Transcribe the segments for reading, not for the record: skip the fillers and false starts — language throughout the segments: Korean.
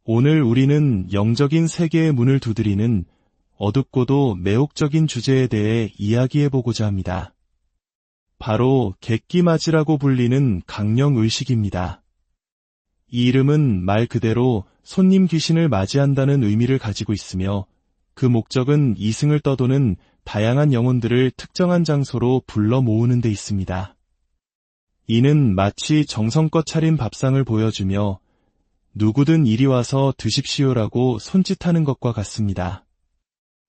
오늘 우리는 영적인 세계의 문을 두드리는 어둡고도 매혹적인 주제에 대해 이야기해보고자 합니다. 바로 객기맞이라고 불리는 강령의식입니다. 이 이름은 말 그대로 손님 귀신을 맞이한다는 의미를 가지고 있으며 그 목적은 이승을 떠도는 다양한 영혼들을 특정한 장소로 불러 모으는 데 있습니다. 이는 마치 정성껏 차린 밥상을 보여주며 누구든 이리 와서 드십시오라고 손짓하는 것과 같습니다.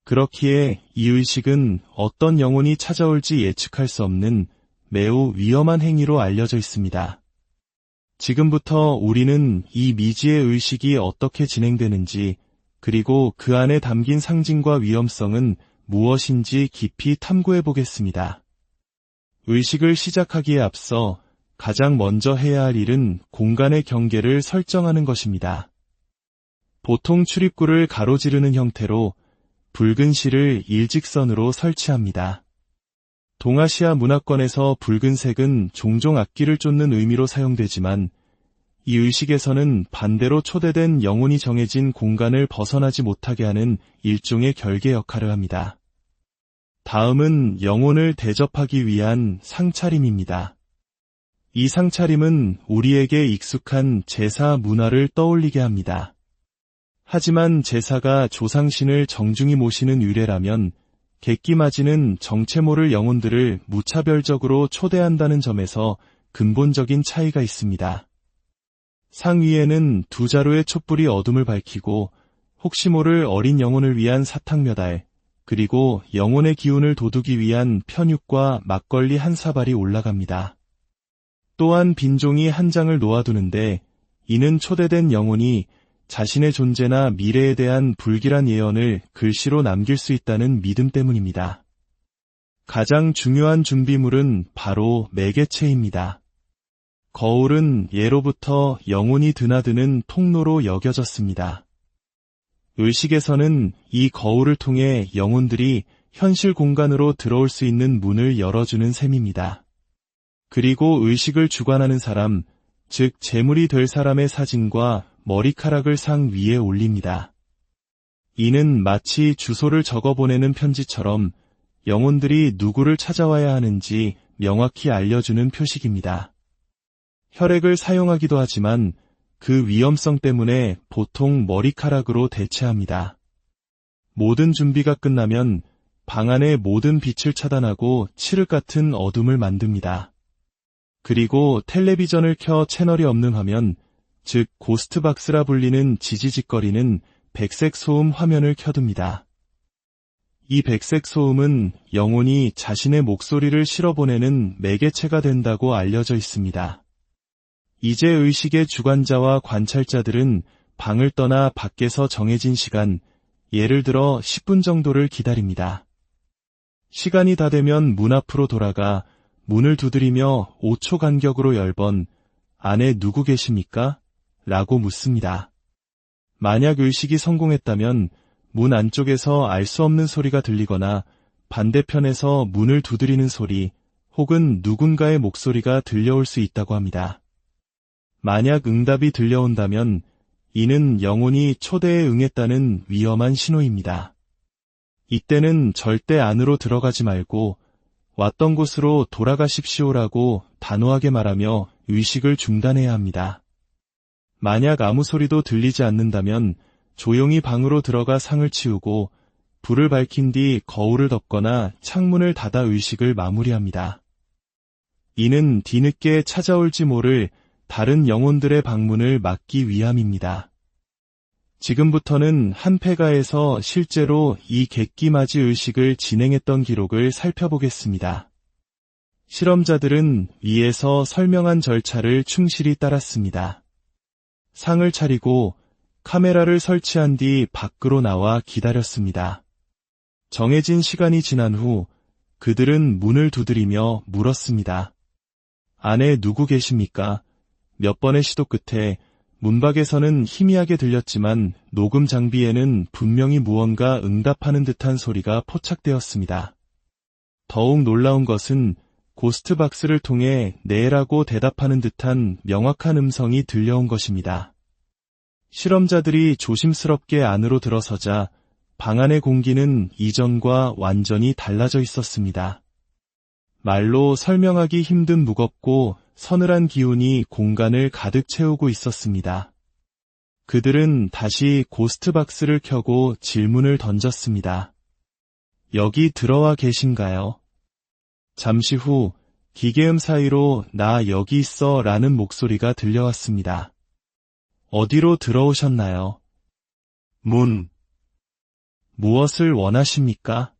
그렇기에 이 의식은 어떤 영혼이 찾아올지 예측할 수 없는 매우 위험한 행위로 알려져 있습니다. 지금부터 우리는 이 미지의 의식이 어떻게 진행되는지, 그리고 그 안에 담긴 상징과 위험성은 무엇인지 깊이 탐구해 보겠습니다. 의식을 시작하기에 앞서 가장 먼저 해야 할 일은 공간의 경계를 설정하는 것입니다. 보통 출입구를 가로지르는 형태로 붉은 실을 일직선으로 설치합니다. 동아시아 문화권에서 붉은색은 종종 악기를 쫓는 의미로 사용되지만 이 의식에서는 반대로 초대된 영혼이 정해진 공간을 벗어나지 못하게 하는 일종의 결계 역할을 합니다. 다음은 영혼을 대접하기 위한 상차림입니다. 이 상차림은 우리에게 익숙한 제사 문화를 떠올리게 합니다. 하지만 제사가 조상신을 정중히 모시는 의례라면 객기맞이는 정체 모를 영혼들을 무차별적으로 초대한다는 점에서 근본적인 차이가 있습니다. 상 위에는 두 자루의 촛불이 어둠을 밝히고 혹시 모를 어린 영혼을 위한 사탕 몇 알, 그리고 영혼의 기운을 돋우기 위한 편육과 막걸리 한 사발이 올라갑니다. 또한 빈 종이 한 장을 놓아두는데 이는 초대된 영혼이 자신의 존재나 미래에 대한 불길한 예언을 글씨로 남길 수 있다는 믿음 때문입니다. 가장 중요한 준비물은 바로 매개체입니다. 거울은 예로부터 영혼이 드나드는 통로로 여겨졌습니다. 의식에서는 이 거울을 통해 영혼들이 현실 공간으로 들어올 수 있는 문을 열어주는 셈입니다. 그리고 의식을 주관하는 사람, 즉 제물이 될 사람의 사진과 머리카락을 상 위에 올립니다. 이는 마치 주소를 적어보내는 편지처럼 영혼들이 누구를 찾아와야 하는지 명확히 알려주는 표식입니다. 혈액을 사용하기도 하지만 그 위험성 때문에 보통 머리카락으로 대체합니다. 모든 준비가 끝나면 방 안의 모든 빛을 차단하고 칠흑 같은 어둠을 만듭니다. 그리고 텔레비전을 켜 채널이 없는 화면, 즉 고스트박스라 불리는 지지직거리는 백색 소음 화면을 켜둡니다. 이 백색 소음은 영혼이 자신의 목소리를 실어보내는 매개체가 된다고 알려져 있습니다. 이제 의식의 주관자와 관찰자들은 방을 떠나 밖에서 정해진 시간, 예를 들어 10분 정도를 기다립니다. 시간이 다 되면 문 앞으로 돌아가 문을 두드리며 5초 간격으로 10번 안에 누구 계십니까? 라고 묻습니다. 만약 의식이 성공했다면 문 안쪽에서 알 수 없는 소리가 들리거나 반대편에서 문을 두드리는 소리 혹은 누군가의 목소리가 들려올 수 있다고 합니다. 만약 응답이 들려온다면 이는 영혼이 초대에 응했다는 위험한 신호입니다. 이때는 절대 안으로 들어가지 말고 왔던 곳으로 돌아가십시오라고 단호하게 말하며 의식을 중단해야 합니다. 만약 아무 소리도 들리지 않는다면 조용히 방으로 들어가 상을 치우고 불을 밝힌 뒤 거울을 덮거나 창문을 닫아 의식을 마무리합니다. 이는 뒤늦게 찾아올지 모를 다른 영혼들의 방문을 막기 위함입니다. 지금부터는 한 폐가에서 실제로 이 객기맞이 의식을 진행했던 기록을 살펴보겠습니다. 실험자들은 위에서 설명한 절차를 충실히 따랐습니다. 상을 차리고 카메라를 설치한 뒤 밖으로 나와 기다렸습니다. 정해진 시간이 지난 후 그들은 문을 두드리며 물었습니다. 안에 누구 계십니까? 몇 번의 시도 끝에 문밖에서는 희미하게 들렸지만 녹음 장비에는 분명히 무언가 응답하는 듯한 소리가 포착되었습니다. 더욱 놀라운 것은 고스트박스를 통해 네라고 대답하는 듯한 명확한 음성이 들려온 것입니다. 실험자들이 조심스럽게 안으로 들어서자 방 안의 공기는 이전과 완전히 달라져 있었습니다. 말로 설명하기 힘든 무겁고 서늘한 기운이 공간을 가득 채우고 있었습니다. 그들은 다시 고스트박스를 켜고 질문을 던졌습니다. 여기 들어와 계신가요? 잠시 후 기계음 사이로 나 여기 있어 라는 목소리가 들려왔습니다. 어디로 들어오셨나요? 문. 무엇을 원하십니까?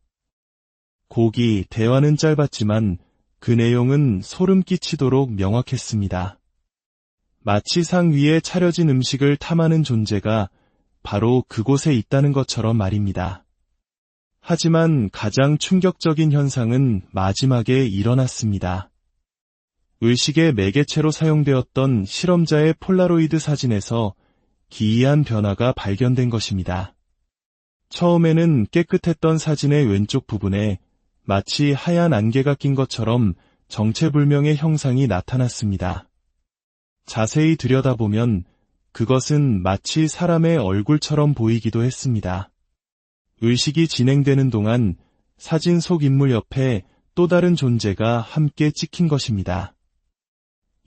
고기, 대화는 짧았지만 그 내용은 소름 끼치도록 명확했습니다. 마치 상 위에 차려진 음식을 탐하는 존재가 바로 그곳에 있다는 것처럼 말입니다. 하지만 가장 충격적인 현상은 마지막에 일어났습니다. 의식의 매개체로 사용되었던 실험자의 폴라로이드 사진에서 기이한 변화가 발견된 것입니다. 처음에는 깨끗했던 사진의 왼쪽 부분에 마치 하얀 안개가 낀 것처럼 정체불명의 형상이 나타났습니다. 자세히 들여다보면 그것은 마치 사람의 얼굴처럼 보이기도 했습니다. 의식이 진행되는 동안 사진 속 인물 옆에 또 다른 존재가 함께 찍힌 것입니다.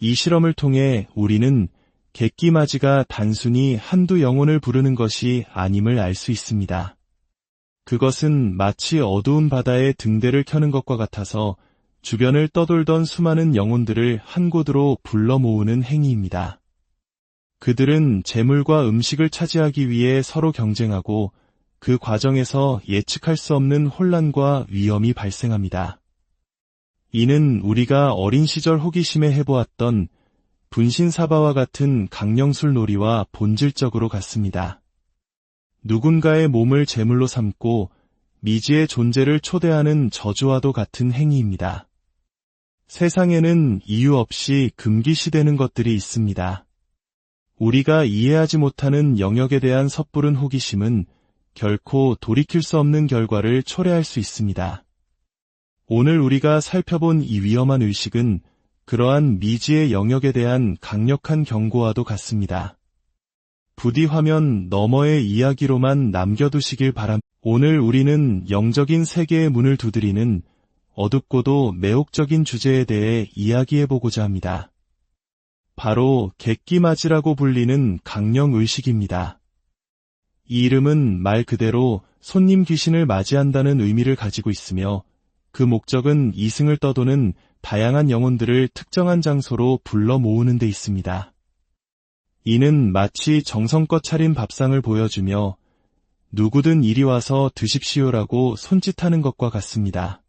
이 실험을 통해 우리는 객기마지가 단순히 한두 영혼을 부르는 것이 아님을 알 수 있습니다. 그것은 마치 어두운 바다에 등대를 켜는 것과 같아서 주변을 떠돌던 수많은 영혼들을 한 곳으로 불러 모으는 행위입니다. 그들은 재물과 음식을 차지하기 위해 서로 경쟁하고 그 과정에서 예측할 수 없는 혼란과 위험이 발생합니다. 이는 우리가 어린 시절 호기심에 해보았던 분신사바와 같은 강령술 놀이와 본질적으로 같습니다. 누군가의 몸을 제물로 삼고 미지의 존재를 초대하는 저주와도 같은 행위입니다. 세상에는 이유 없이 금기시되는 것들이 있습니다. 우리가 이해하지 못하는 영역에 대한 섣부른 호기심은 결코 돌이킬 수 없는 결과를 초래할 수 있습니다. 오늘 우리가 살펴본 이 위험한 의식은 그러한 미지의 영역에 대한 강력한 경고와도 같습니다. 부디 화면 너머의 이야기로만 남겨두시길 바랍니다. 오늘 우리는 영적인 세계의 문을 두드리는 어둡고도 매혹적인 주제에 대해 이야기해보고자 합니다. 바로 객기맞이라고 불리는 강령의식입니다. 이 이름은 말 그대로 손님 귀신을 맞이한다는 의미를 가지고 있으며 그 목적은 이승을 떠도는 다양한 영혼들을 특정한 장소로 불러 모으는 데 있습니다. 이는 마치 정성껏 차린 밥상을 보여주며 누구든 이리 와서 드십시오라고 손짓하는 것과 같습니다.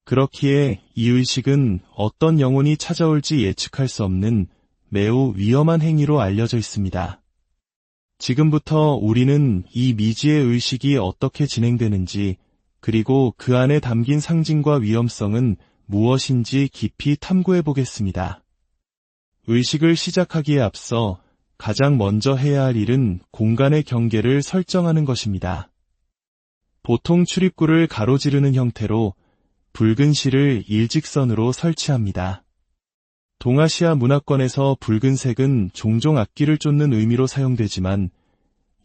그렇기에 이 의식은 어떤 영혼이 찾아올지 예측할 수 없는 매우 위험한 행위로 알려져 있습니다. 지금부터 우리는 이 미지의 의식이 어떻게 진행되는지 그리고 그 안에 담긴 상징과 위험성은 무엇인지 깊이 탐구해 보겠습니다. 의식을 시작하기에 앞서 가장 먼저 해야 할 일은 공간의 경계를 설정하는 것입니다. 보통 출입구를 가로지르는 형태로 붉은 실을 일직선으로 설치합니다. 동아시아 문화권에서 붉은색은 종종 악기를 쫓는 의미로 사용되지만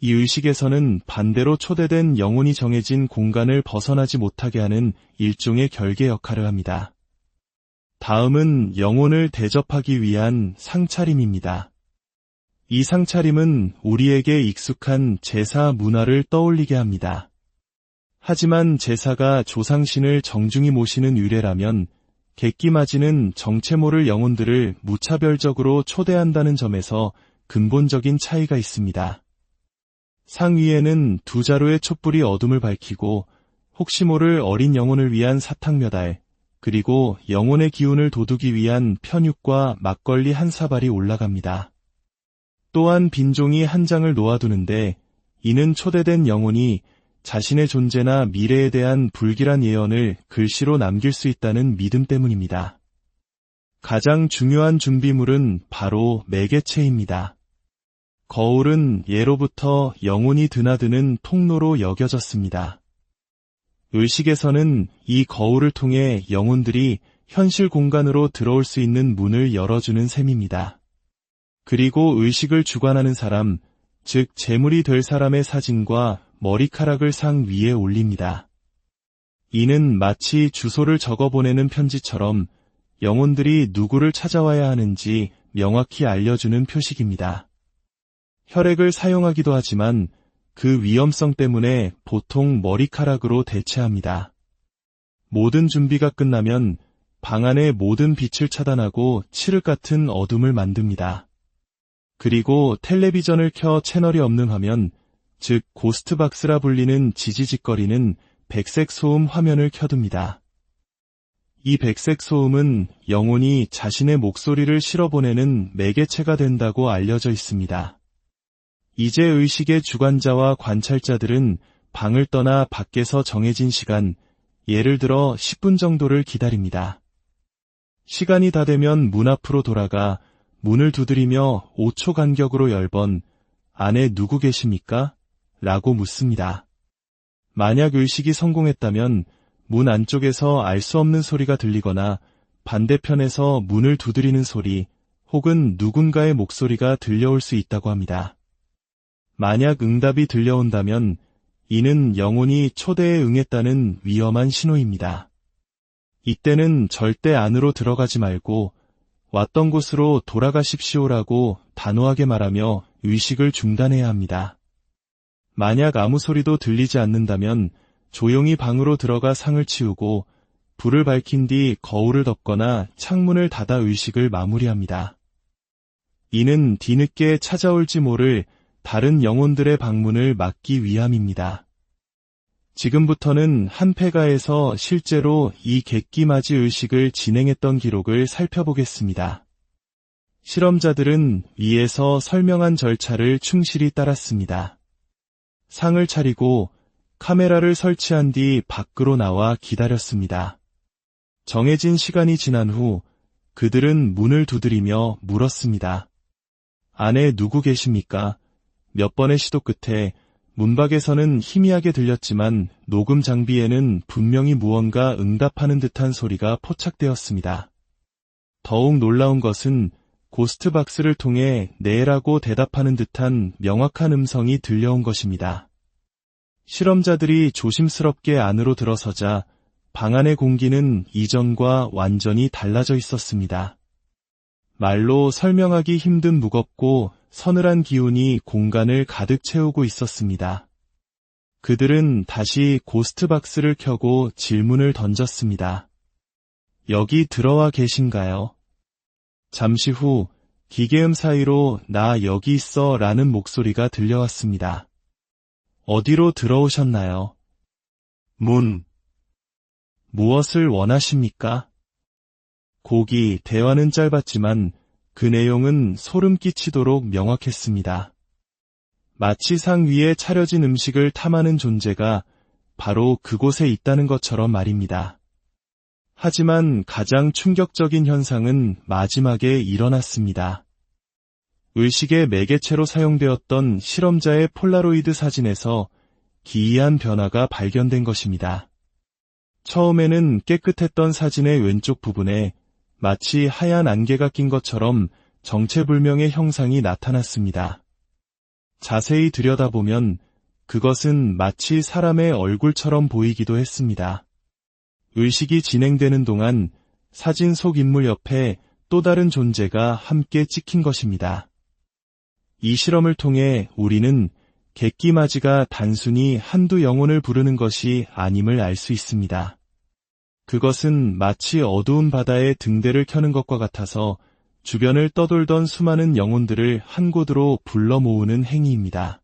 이 의식에서는 반대로 초대된 영혼이 정해진 공간을 벗어나지 못하게 하는 일종의 결계 역할을 합니다. 다음은 영혼을 대접하기 위한 상차림입니다. 이 상차림은 우리에게 익숙한 제사 문화를 떠올리게 합니다. 하지만 제사가 조상신을 정중히 모시는 의례라면 객기맞이는 정체 모를 영혼들을 무차별적으로 초대한다는 점에서 근본적인 차이가 있습니다. 상 위에는 두 자루의 촛불이 어둠을 밝히고 혹시 모를 어린 영혼을 위한 사탕 몇 알, 그리고 영혼의 기운을 돋우기 위한 편육과 막걸리 한 사발이 올라갑니다. 또한 빈종이 한 장을 놓아두는데 이는 초대된 영혼이 자신의 존재나 미래에 대한 불길한 예언을 글씨로 남길 수 있다는 믿음 때문입니다. 가장 중요한 준비물은 바로 매개체입니다. 거울은 예로부터 영혼이 드나드는 통로로 여겨졌습니다. 의식에서는 이 거울을 통해 영혼들이 현실 공간으로 들어올 수 있는 문을 열어주는 셈입니다. 그리고 의식을 주관하는 사람, 즉 제물이 될 사람의 사진과 머리카락을 상 위에 올립니다. 이는 마치 주소를 적어보내는 편지처럼 영혼들이 누구를 찾아와야 하는지 명확히 알려주는 표식입니다. 혈액을 사용하기도 하지만 그 위험성 때문에 보통 머리카락으로 대체합니다. 모든 준비가 끝나면 방 안의 모든 빛을 차단하고 칠흑 같은 어둠을 만듭니다. 그리고 텔레비전을 켜 채널이 없는 화면, 즉 고스트박스라 불리는 지지직거리는 백색 소음 화면을 켜둡니다. 이 백색 소음은 영혼이 자신의 목소리를 실어보내는 매개체가 된다고 알려져 있습니다. 이제 의식의 주관자와 관찰자들은 방을 떠나 밖에서 정해진 시간, 예를 들어 10분 정도를 기다립니다. 시간이 다 되면 문 앞으로 돌아가 문을 두드리며 5초 간격으로 10번 안에 누구 계십니까? 라고 묻습니다. 만약 의식이 성공했다면 문 안쪽에서 알 수 없는 소리가 들리거나 반대편에서 문을 두드리는 소리 혹은 누군가의 목소리가 들려올 수 있다고 합니다. 만약 응답이 들려온다면 이는 영혼이 초대에 응했다는 위험한 신호입니다. 이때는 절대 안으로 들어가지 말고 왔던 곳으로 돌아가십시오라고 단호하게 말하며 의식을 중단해야 합니다. 만약 아무 소리도 들리지 않는다면 조용히 방으로 들어가 상을 치우고 불을 밝힌 뒤 거울을 덮거나 창문을 닫아 의식을 마무리합니다. 이는 뒤늦게 찾아올지 모를 다른 영혼들의 방문을 막기 위함입니다. 지금부터는 한 폐가에서 실제로 이 객기맞이 의식을 진행했던 기록을 살펴보겠습니다. 실험자들은 위에서 설명한 절차를 충실히 따랐습니다. 상을 차리고 카메라를 설치한 뒤 밖으로 나와 기다렸습니다. 정해진 시간이 지난 후 그들은 문을 두드리며 물었습니다. 안에 누구 계십니까? 몇 번의 시도 끝에 문밖에서는 희미하게 들렸지만 녹음 장비에는 분명히 무언가 응답하는 듯한 소리가 포착되었습니다. 더욱 놀라운 것은 고스트박스를 통해 네라고 대답하는 듯한 명확한 음성이 들려온 것입니다. 실험자들이 조심스럽게 안으로 들어서자 방 안의 공기는 이전과 완전히 달라져 있었습니다. 말로 설명하기 힘든 무겁고 서늘한 기운이 공간을 가득 채우고 있었습니다. 그들은 다시 고스트박스를 켜고 질문을 던졌습니다. 여기 들어와 계신가요? 잠시 후 기계음 사이로 나 여기 있어 라는 목소리가 들려왔습니다. 어디로 들어오셨나요? 문. 무엇을 원하십니까? 고기, 대화는 짧았지만 그 내용은 소름 끼치도록 명확했습니다. 마치 상 위에 차려진 음식을 탐하는 존재가 바로 그곳에 있다는 것처럼 말입니다. 하지만 가장 충격적인 현상은 마지막에 일어났습니다. 의식의 매개체로 사용되었던 실험자의 폴라로이드 사진에서 기이한 변화가 발견된 것입니다. 처음에는 깨끗했던 사진의 왼쪽 부분에 마치 하얀 안개가 낀 것처럼 정체불명의 형상이 나타났습니다. 자세히 들여다보면 그것은 마치 사람의 얼굴처럼 보이기도 했습니다. 의식이 진행되는 동안 사진 속 인물 옆에 또 다른 존재가 함께 찍힌 것입니다. 이 실험을 통해 우리는 객기맞이가 단순히 한두 영혼을 부르는 것이 아님을 알 수 있습니다. 그것은 마치 어두운 바다에 등대를 켜는 것과 같아서 주변을 떠돌던 수많은 영혼들을 한 곳으로 불러 모으는 행위입니다.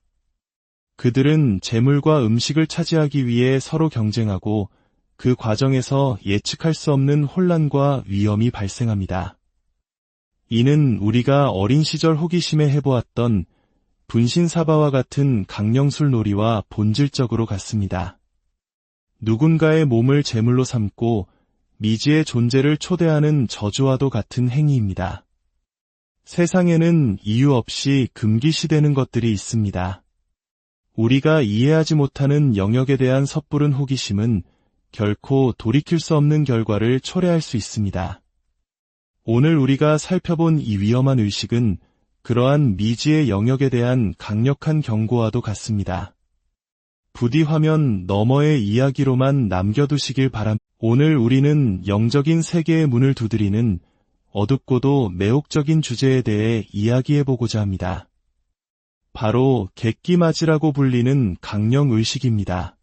그들은 재물과 음식을 차지하기 위해 서로 경쟁하고 그 과정에서 예측할 수 없는 혼란과 위험이 발생합니다. 이는 우리가 어린 시절 호기심에 해보았던 분신사바와 같은 강령술 놀이와 본질적으로 같습니다. 누군가의 몸을 제물로 삼고 미지의 존재를 초대하는 저주와도 같은 행위입니다. 세상에는 이유 없이 금기시되는 것들이 있습니다. 우리가 이해하지 못하는 영역에 대한 섣부른 호기심은 결코 돌이킬 수 없는 결과를 초래할 수 있습니다. 오늘 우리가 살펴본 이 위험한 의식은 그러한 미지의 영역에 대한 강력한 경고와도 같습니다. 부디 화면 너머의 이야기로만 남겨두시길 바랍니다. 오늘 우리는 영적인 세계의 문을 두드리는 어둡고도 매혹적인 주제에 대해 이야기해보고자 합니다. 바로 객기맞이라고 불리는 강령의식입니다.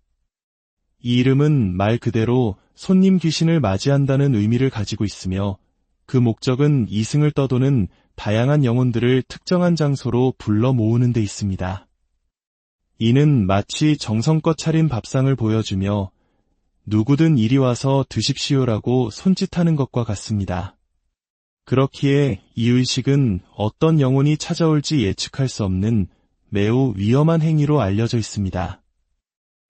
이 이름은 말 그대로 손님 귀신을 맞이한다는 의미를 가지고 있으며 그 목적은 이승을 떠도는 다양한 영혼들을 특정한 장소로 불러 모으는 데 있습니다. 이는 마치 정성껏 차린 밥상을 보여주며 누구든 이리 와서 드십시오라고 손짓하는 것과 같습니다. 그렇기에 이 의식은 어떤 영혼이 찾아올지 예측할 수 없는 매우 위험한 행위로 알려져 있습니다.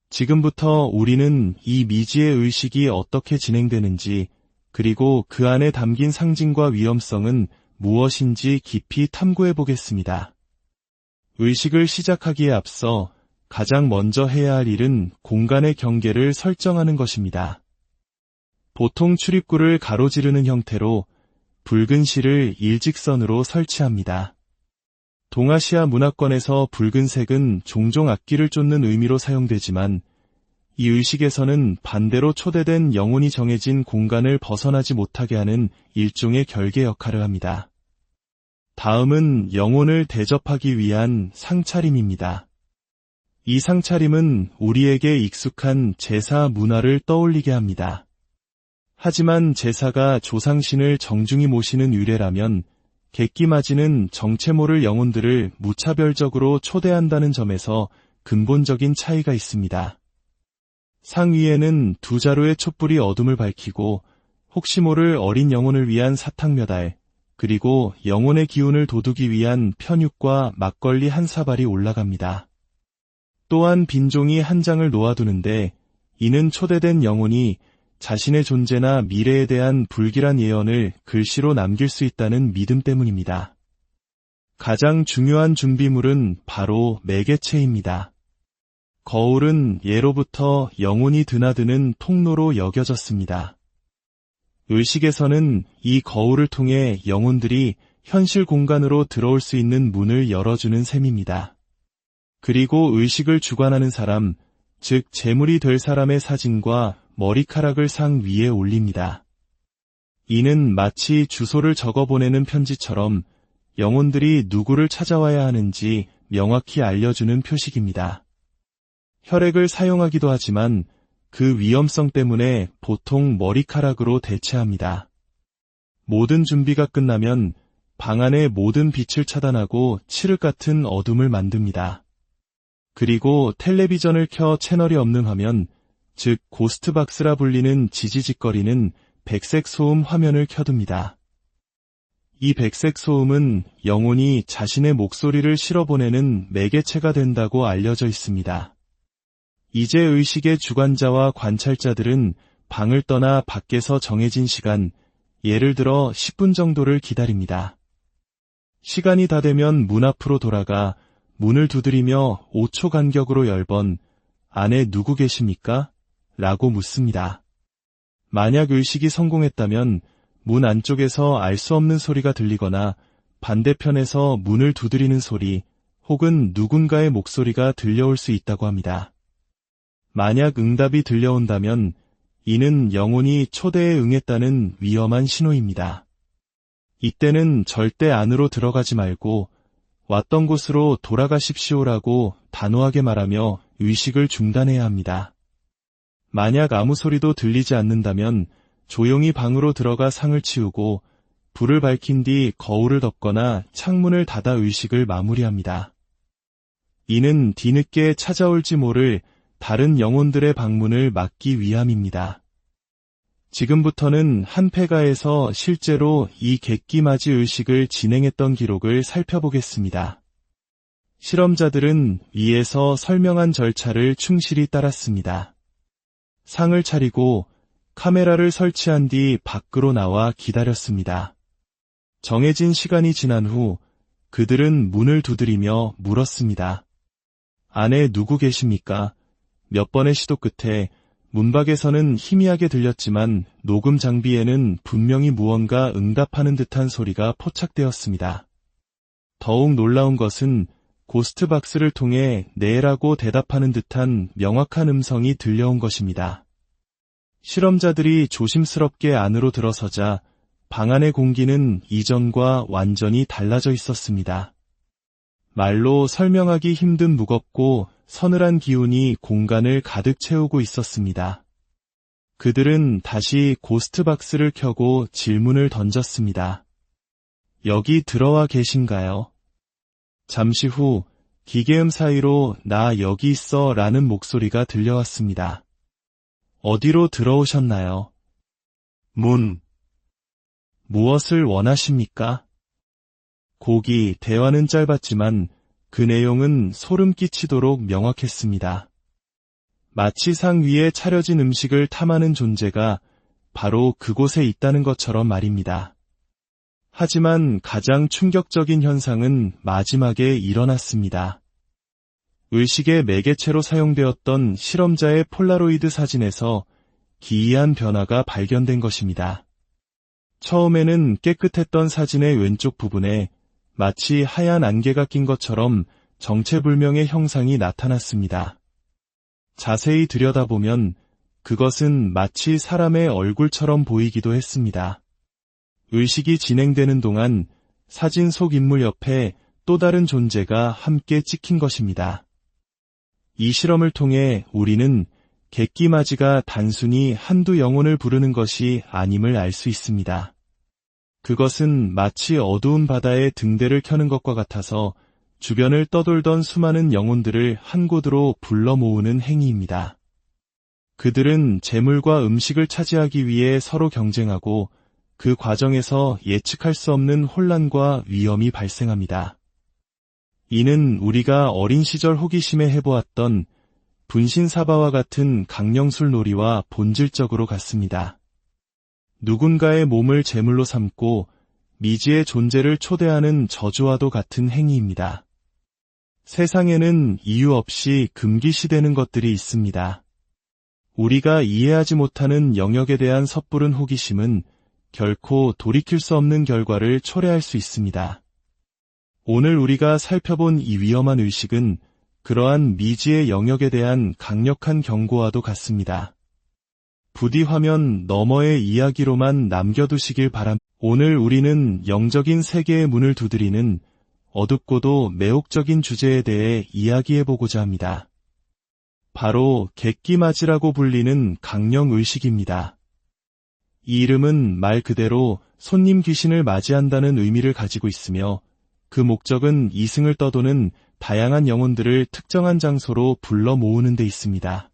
지금부터 우리는 이 미지의 의식이 어떻게 진행되는지, 그리고 그 안에 담긴 상징과 위험성은 무엇인지 깊이 탐구해 보겠습니다. 의식을 시작하기에 앞서 가장 먼저 해야 할 일은 공간의 경계를 설정하는 것입니다. 보통 출입구를 가로지르는 형태로 붉은 실을 일직선으로 설치합니다. 동아시아 문화권에서 붉은색은 종종 악기를 쫓는 의미로 사용되지만 이 의식에서는 반대로 초대된 영혼이 정해진 공간을 벗어나지 못하게 하는 일종의 결계 역할을 합니다. 다음은 영혼을 대접하기 위한 상차림입니다. 이 상차림은 우리에게 익숙한 제사 문화를 떠올리게 합니다. 하지만 제사가 조상신을 정중히 모시는 유래라면 객기맞이는 정체 모를 영혼들을 무차별적으로 초대한다는 점에서 근본적인 차이가 있습니다. 상 위에는 두 자루의 촛불이 어둠을 밝히고 혹시 모를 어린 영혼을 위한 사탕 몇 알, 그리고 영혼의 기운을 돋우기 위한 편육과 막걸리 한 사발이 올라갑니다. 또한 빈종이 한 장을 놓아두는데 이는 초대된 영혼이 자신의 존재나 미래에 대한 불길한 예언을 글씨로 남길 수 있다는 믿음 때문입니다. 가장 중요한 준비물은 바로 매개체입니다. 거울은 예로부터 영혼이 드나드는 통로로 여겨졌습니다. 의식에서는 이 거울을 통해 영혼들이 현실 공간으로 들어올 수 있는 문을 열어주는 셈입니다. 그리고 의식을 주관하는 사람, 즉 제물이 될 사람의 사진과 머리카락을 상 위에 올립니다. 이는 마치 주소를 적어보내는 편지처럼 영혼들이 누구를 찾아와야 하는지 명확히 알려주는 표식입니다. 혈액을 사용하기도 하지만 그 위험성 때문에 보통 머리카락으로 대체합니다. 모든 준비가 끝나면 방 안의 모든 빛을 차단하고 칠흑 같은 어둠을 만듭니다. 그리고 텔레비전을 켜 채널이 없는 화면, 즉 고스트박스라 불리는 지지직거리는 백색 소음 화면을 켜둡니다. 이 백색 소음은 영혼이 자신의 목소리를 실어보내는 매개체가 된다고 알려져 있습니다. 이제 의식의 주관자와 관찰자들은 방을 떠나 밖에서 정해진 시간, 예를 들어 10분 정도를 기다립니다. 시간이 다 되면 문 앞으로 돌아가 문을 두드리며 5초 간격으로 10번 안에 누구 계십니까? 라고 묻습니다. 만약 의식이 성공했다면 문 안쪽에서 알 수 없는 소리가 들리거나 반대편에서 문을 두드리는 소리 혹은 누군가의 목소리가 들려올 수 있다고 합니다. 만약 응답이 들려온다면 이는 영혼이 초대에 응했다는 위험한 신호입니다. 이때는 절대 안으로 들어가지 말고 왔던 곳으로 돌아가십시오라고 단호하게 말하며 의식을 중단해야 합니다. 만약 아무 소리도 들리지 않는다면 조용히 방으로 들어가 상을 치우고 불을 밝힌 뒤 거울을 덮거나 창문을 닫아 의식을 마무리합니다. 이는 뒤늦게 찾아올지 모를 다른 영혼들의 방문을 막기 위함입니다. 지금부터는 한 폐가에서 실제로 이 객기맞이 의식을 진행했던 기록을 살펴보겠습니다. 실험자들은 위에서 설명한 절차를 충실히 따랐습니다. 상을 차리고 카메라를 설치한 뒤 밖으로 나와 기다렸습니다. 정해진 시간이 지난 후 그들은 문을 두드리며 물었습니다. 안에 누구 계십니까? 몇 번의 시도 끝에 문밖에서는 희미하게 들렸지만 녹음 장비에는 분명히 무언가 응답하는 듯한 소리가 포착되었습니다. 더욱 놀라운 것은 고스트박스를 통해 네라고 대답하는 듯한 명확한 음성이 들려온 것입니다. 실험자들이 조심스럽게 안으로 들어서자 방 안의 공기는 이전과 완전히 달라져 있었습니다. 말로 설명하기 힘든 무겁고 서늘한 기운이 공간을 가득 채우고 있었습니다. 그들은 다시 고스트박스를 켜고 질문을 던졌습니다. 여기 들어와 계신가요? 잠시 후 기계음 사이로 나 여기 있어 라는 목소리가 들려왔습니다. 어디로 들어오셨나요? 무엇을 원하십니까? 고기 대화는 짧았지만 그 내용은 소름 끼치도록 명확했습니다. 마치 상 위에 차려진 음식을 탐하는 존재가 바로 그곳에 있다는 것처럼 말입니다. 하지만 가장 충격적인 현상은 마지막에 일어났습니다. 의식의 매개체로 사용되었던 실험자의 폴라로이드 사진에서 기이한 변화가 발견된 것입니다. 처음에는 깨끗했던 사진의 왼쪽 부분에 마치 하얀 안개가 낀 것처럼 정체불명의 형상이 나타났습니다. 자세히 들여다보면 그것은 마치 사람의 얼굴처럼 보이기도 했습니다. 의식이 진행되는 동안 사진 속 인물 옆에 또 다른 존재가 함께 찍힌 것입니다. 이 실험을 통해 우리는 객기마지가 단순히 한두 영혼을 부르는 것이 아님을 알 수 있습니다. 그것은 마치 어두운 바다에 등대를 켜는 것과 같아서 주변을 떠돌던 수많은 영혼들을 한 곳으로 불러 모으는 행위입니다. 그들은 재물과 음식을 차지하기 위해 서로 경쟁하고 그 과정에서 예측할 수 없는 혼란과 위험이 발생합니다. 이는 우리가 어린 시절 호기심에 해보았던 분신사바와 같은 강령술 놀이와 본질적으로 같습니다. 누군가의 몸을 제물로 삼고 미지의 존재를 초대하는 저주와도 같은 행위입니다. 세상에는 이유 없이 금기시되는 것들이 있습니다. 우리가 이해하지 못하는 영역에 대한 섣부른 호기심은 결코 돌이킬 수 없는 결과를 초래할 수 있습니다. 오늘 우리가 살펴본 이 위험한 의식은 그러한 미지의 영역에 대한 강력한 경고와도 같습니다. 부디 화면 너머의 이야기로만 남겨두시길 바랍니다. 오늘 우리는 영적인 세계의 문을 두드리는 어둡고도 매혹적인 주제에 대해 이야기해보고자 합니다. 바로 객기맞이라고 불리는 강령의식입니다. 이 이름은 말 그대로 손님 귀신을 맞이한다는 의미를 가지고 있으며 그 목적은 이승을 떠도는 다양한 영혼들을 특정한 장소로 불러 모으는 데 있습니다.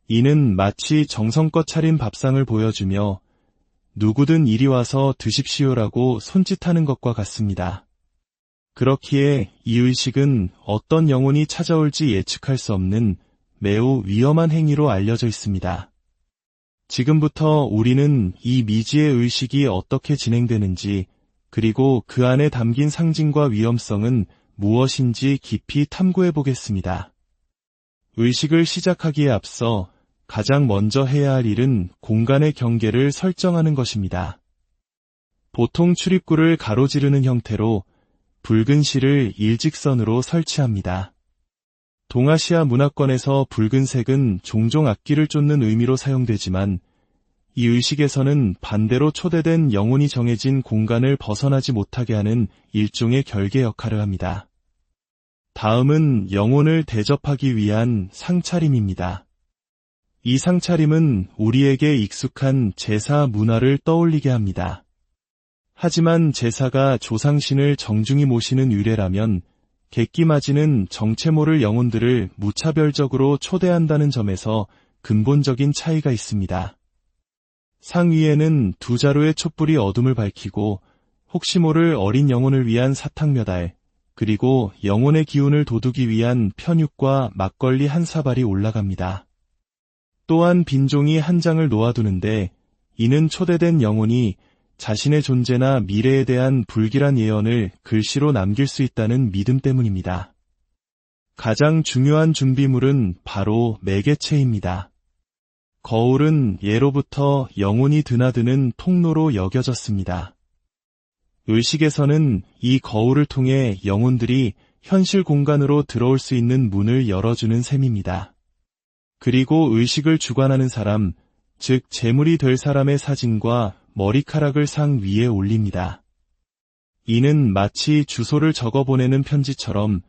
이는 마치 정성껏 차린 밥상을 보여주며 누구든 이리 와서 드십시오라고 손짓하는 것과 같습니다. 그렇기에 이 의식은 어떤 영혼이 찾아올지 예측할 수 없는 매우 위험한 행위로 알려져 있습니다. 지금부터 우리는 이 미지의 의식이 어떻게 진행되는지 그리고 그 안에 담긴 상징과 위험성은 무엇인지 깊이 탐구해 보겠습니다. 의식을 시작하기에 앞서 가장 먼저 해야 할 일은 공간의 경계를 설정하는 것입니다. 보통 출입구를 가로지르는 형태로 붉은 실을 일직선으로 설치합니다. 동아시아 문화권에서 붉은색은 종종 악기를 쫓는 의미로 사용되지만 이 의식에서는 반대로 초대된 영혼이 정해진 공간을 벗어나지 못하게 하는 일종의 결계 역할을 합니다. 다음은 영혼을 대접하기 위한 상차림입니다. 이 상차림은 우리에게 익숙한 제사 문화를 떠올리게 합니다. 하지만 제사가 조상신을 정중히 모시는 유래라면 객기맞이는 정체 모를 영혼들을 무차별적으로 초대한다는 점에서 근본적인 차이가 있습니다. 상위에는 두 자루의 촛불이 어둠을 밝히고 혹시 모를 어린 영혼을 위한 사탕 몇 알, 그리고 영혼의 기운을 돋우기 위한 편육과 막걸리 한 사발이 올라갑니다. 또한 빈종이 한 장을 놓아두는데 이는 초대된 영혼이 자신의 존재나 미래에 대한 불길한 예언을 글씨로 남길 수 있다는 믿음 때문입니다. 가장 중요한 준비물은 바로 매개체입니다. 거울은 예로부터 영혼이 드나드는 통로로 여겨졌습니다. 의식에서는 이 거울을 통해 영혼들이 현실 공간으로 들어올 수 있는 문을 열어주는 셈입니다. 그리고 의식을 주관하는 사람, 즉 제물이 될 사람의 사진과 머리카락을 상 위에 올립니다. 이는 마치 주소를 적어보내는 편지처럼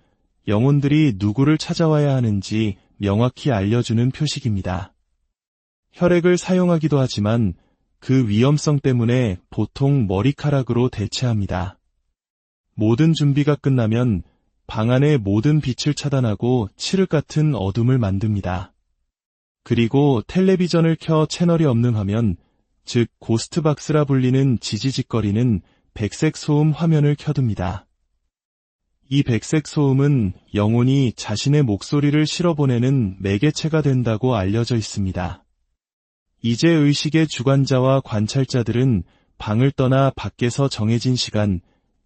영혼들이 누구를 찾아와야 하는지 명확히 알려주는 표식입니다. 혈액을 사용하기도 하지만 그 위험성 때문에 보통 머리카락으로 대체합니다. 모든 준비가 끝나면 방 안의 모든 빛을 차단하고 칠흑 같은 어둠을 만듭니다. 그리고 텔레비전을 켜 채널이 없는 화면, 즉 고스트박스라 불리는 지지직거리는 백색 소음 화면을 켜둡니다. 이 백색 소음은 영혼이 자신의 목소리를 실어보내는 매개체가 된다고 알려져 있습니다. 이제 의식의 주관자와 관찰자들은 방을 떠나 밖에서 정해진 시간,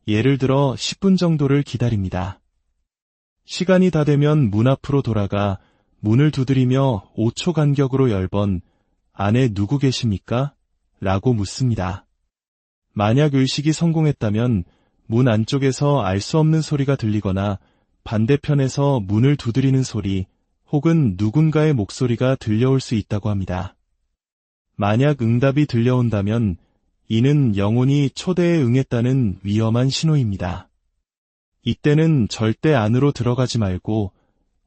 예를 들어 10분 정도를 기다립니다. 시간이 다 되면 문 앞으로 돌아가 문을 두드리며 5초 간격으로 10번 안에 누구 계십니까? 라고 묻습니다. 만약 의식이 성공했다면 문 안쪽에서 알 수 없는 소리가 들리거나 반대편에서 문을 두드리는 소리 혹은 누군가의 목소리가 들려올 수 있다고 합니다. 만약 응답이 들려온다면 이는 영혼이 초대에 응했다는 위험한 신호입니다. 이때는 절대 안으로 들어가지 말고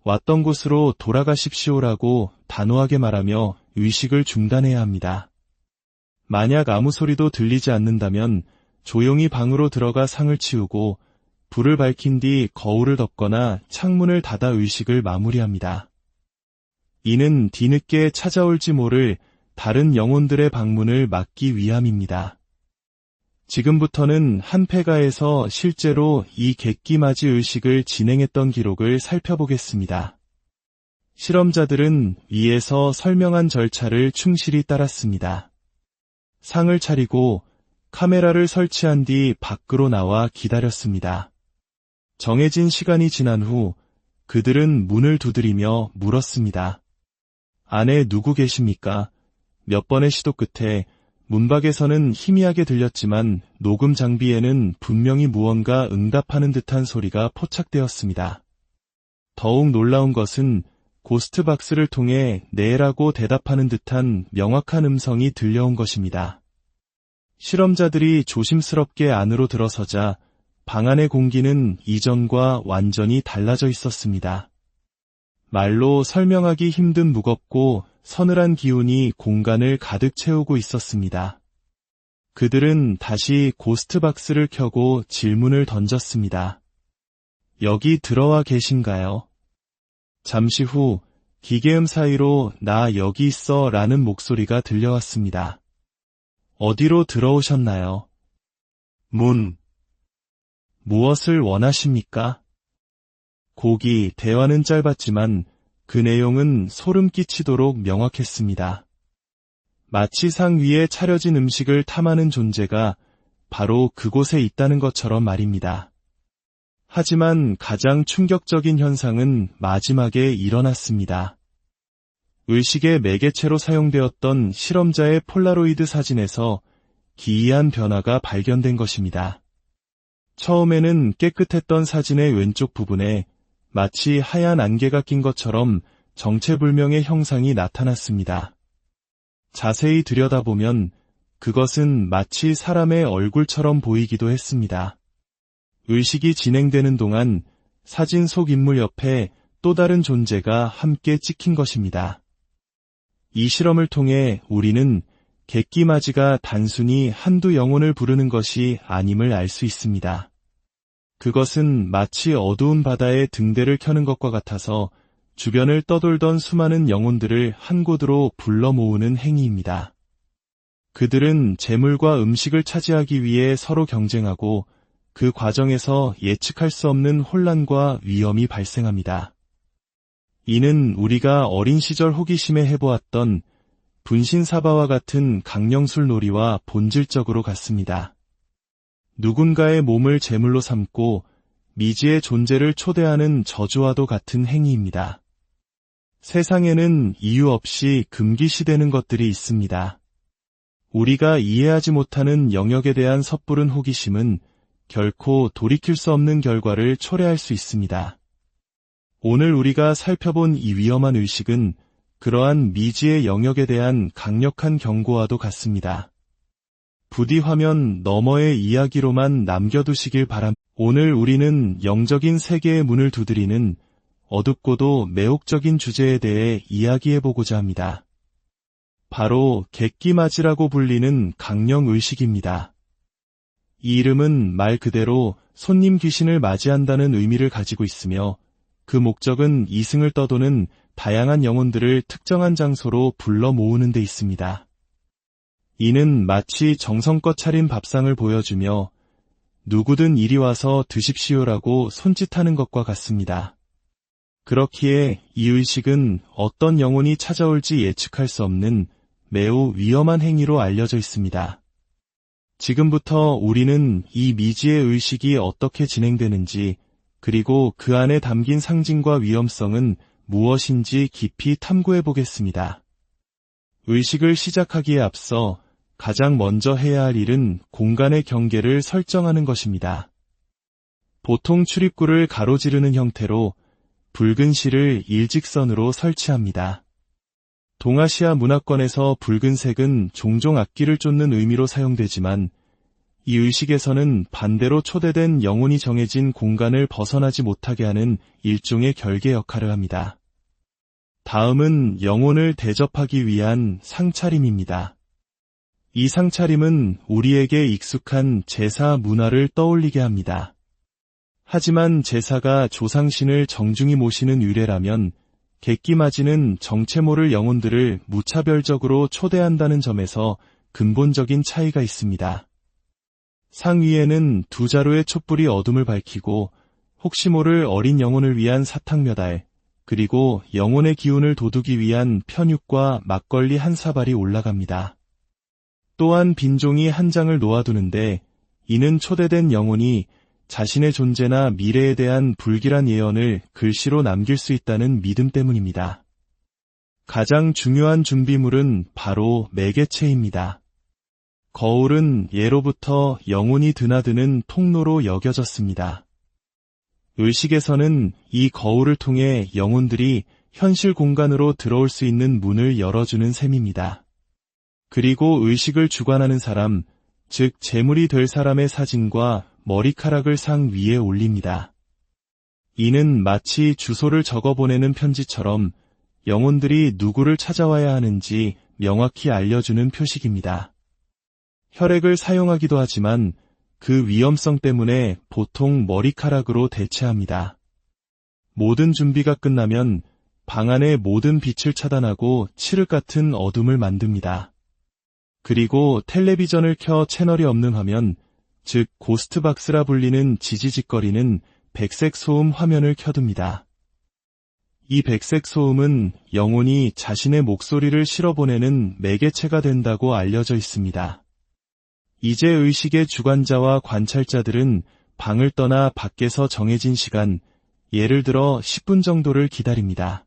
왔던 곳으로 돌아가십시오라고 단호하게 말하며 의식을 중단해야 합니다. 만약 아무 소리도 들리지 않는다면 조용히 방으로 들어가 상을 치우고 불을 밝힌 뒤 거울을 덮거나 창문을 닫아 의식을 마무리합니다. 이는 뒤늦게 찾아올지 모를 다른 영혼들의 방문을 막기 위함입니다. 지금부터는 한 폐가에서 실제로 이 객기맞이 의식을 진행했던 기록을 살펴보겠습니다. 실험자들은 위에서 설명한 절차를 충실히 따랐습니다. 상을 차리고 카메라를 설치한 뒤 밖으로 나와 기다렸습니다. 정해진 시간이 지난 후 그들은 문을 두드리며 물었습니다. 안에 누구 계십니까? 몇 번의 시도 끝에 문밖에서는 희미하게 들렸지만 녹음 장비에는 분명히 무언가 응답하는 듯한 소리가 포착되었습니다. 더욱 놀라운 것은 고스트박스를 통해 네라고 대답하는 듯한 명확한 음성이 들려온 것입니다. 실험자들이 조심스럽게 안으로 들어서자 방 안의 공기는 이전과 완전히 달라져 있었습니다. 말로 설명하기 힘든 무겁고 서늘한 기운이 공간을 가득 채우고 있었습니다. 그들은 다시 고스트박스를 켜고 질문을 던졌습니다. 여기 들어와 계신가요? 잠시 후 기계음 사이로 나 여기 있어 라는 목소리가 들려왔습니다. 어디로 들어오셨나요? 문. 무엇을 원하십니까? 고기, 대화는 짧았지만 그 내용은 소름 끼치도록 명확했습니다. 마치 상 위에 차려진 음식을 탐하는 존재가 바로 그곳에 있다는 것처럼 말입니다. 하지만 가장 충격적인 현상은 마지막에 일어났습니다. 의식의 매개체로 사용되었던 실험자의 폴라로이드 사진에서 기이한 변화가 발견된 것입니다. 처음에는 깨끗했던 사진의 왼쪽 부분에 마치 하얀 안개가 낀 것처럼 정체불명의 형상이 나타났습니다. 자세히 들여다보면 그것은 마치 사람의 얼굴처럼 보이기도 했습니다. 의식이 진행되는 동안 사진 속 인물 옆에 또 다른 존재가 함께 찍힌 것입니다. 이 실험을 통해 우리는 객기맞이가 단순히 한두 영혼을 부르는 것이 아님을 알 수 있습니다. 그것은 마치 어두운 바다에 등대를 켜는 것과 같아서 주변을 떠돌던 수많은 영혼들을 한 곳으로 불러 모으는 행위입니다. 그들은 재물과 음식을 차지하기 위해 서로 경쟁하고 그 과정에서 예측할 수 없는 혼란과 위험이 발생합니다. 이는 우리가 어린 시절 호기심에 해보았던 분신사바와 같은 강령술 놀이와 본질적으로 같습니다. 누군가의 몸을 제물로 삼고 미지의 존재를 초대하는 저주와도 같은 행위입니다. 세상에는 이유 없이 금기시되는 것들이 있습니다. 우리가 이해하지 못하는 영역에 대한 섣부른 호기심은 결코 돌이킬 수 없는 결과를 초래할 수 있습니다. 오늘 우리가 살펴본 이 위험한 의식은 그러한 미지의 영역에 대한 강력한 경고와도 같습니다. 부디 화면 너머의 이야기로만 남겨두시길 바랍니다. 오늘 우리는 영적인 세계의 문을 두드리는 어둡고도 매혹적인 주제에 대해 이야기해보고자 합니다. 바로 객기맞이라고 불리는 강령의식입니다. 이 이름은 말 그대로 손님 귀신을 맞이한다는 의미를 가지고 있으며 그 목적은 이승을 떠도는 다양한 영혼들을 특정한 장소로 불러 모으는 데 있습니다. 이는 마치 정성껏 차린 밥상을 보여주며 누구든 이리 와서 드십시오라고 손짓하는 것과 같습니다. 그렇기에 이 의식은 어떤 영혼이 찾아올지 예측할 수 없는 매우 위험한 행위로 알려져 있습니다. 지금부터 우리는 이 미지의 의식이 어떻게 진행되는지 그리고 그 안에 담긴 상징과 위험성은 무엇인지 깊이 탐구해 보겠습니다. 의식을 시작하기에 앞서 가장 먼저 해야 할 일은 공간의 경계를 설정하는 것입니다. 보통 출입구를 가로지르는 형태로 붉은 실을 일직선으로 설치합니다. 동아시아 문화권에서 붉은색은 종종 악기를 쫓는 의미로 사용되지만 이 의식에서는 반대로 초대된 영혼이 정해진 공간을 벗어나지 못하게 하는 일종의 결계 역할을 합니다. 다음은 영혼을 대접하기 위한 상차림입니다. 이 상차림은 우리에게 익숙한 제사 문화를 떠올리게 합니다. 하지만 제사가 조상신을 정중히 모시는 유래라면 객기맞이는 정체 모를 영혼들을 무차별적으로 초대한다는 점에서 근본적인 차이가 있습니다. 상 위에는 두 자루의 촛불이 어둠을 밝히고 혹시 모를 어린 영혼을 위한 사탕 몇 알, 그리고 영혼의 기운을 돋우기 위한 편육과 막걸리 한 사발이 올라갑니다. 또한 빈 종이 한 장을 놓아두는데 이는 초대된 영혼이 자신의 존재나 미래에 대한 불길한 예언을 글씨로 남길 수 있다는 믿음 때문입니다. 가장 중요한 준비물은 바로 매개체입니다. 거울은 예로부터 영혼이 드나드는 통로로 여겨졌습니다. 의식에서는 이 거울을 통해 영혼들이 현실 공간으로 들어올 수 있는 문을 열어주는 셈입니다. 그리고 의식을 주관하는 사람, 즉 제물이 될 사람의 사진과 머리카락을 상 위에 올립니다. 이는 마치 주소를 적어보내는 편지처럼 영혼들이 누구를 찾아와야 하는지 명확히 알려주는 표식입니다. 혈액을 사용하기도 하지만 그 위험성 때문에 보통 머리카락으로 대체합니다. 모든 준비가 끝나면 방 안의 모든 빛을 차단하고 칠흑 같은 어둠을 만듭니다. 그리고 텔레비전을 켜 채널이 없는 화면, 즉 고스트박스라 불리는 지지직거리는 백색 소음 화면을 켜둡니다. 이 백색 소음은 영혼이 자신의 목소리를 실어보내는 매개체가 된다고 알려져 있습니다. 이제 의식의 주관자와 관찰자들은 방을 떠나 밖에서 정해진 시간, 예를 들어 10분 정도를 기다립니다.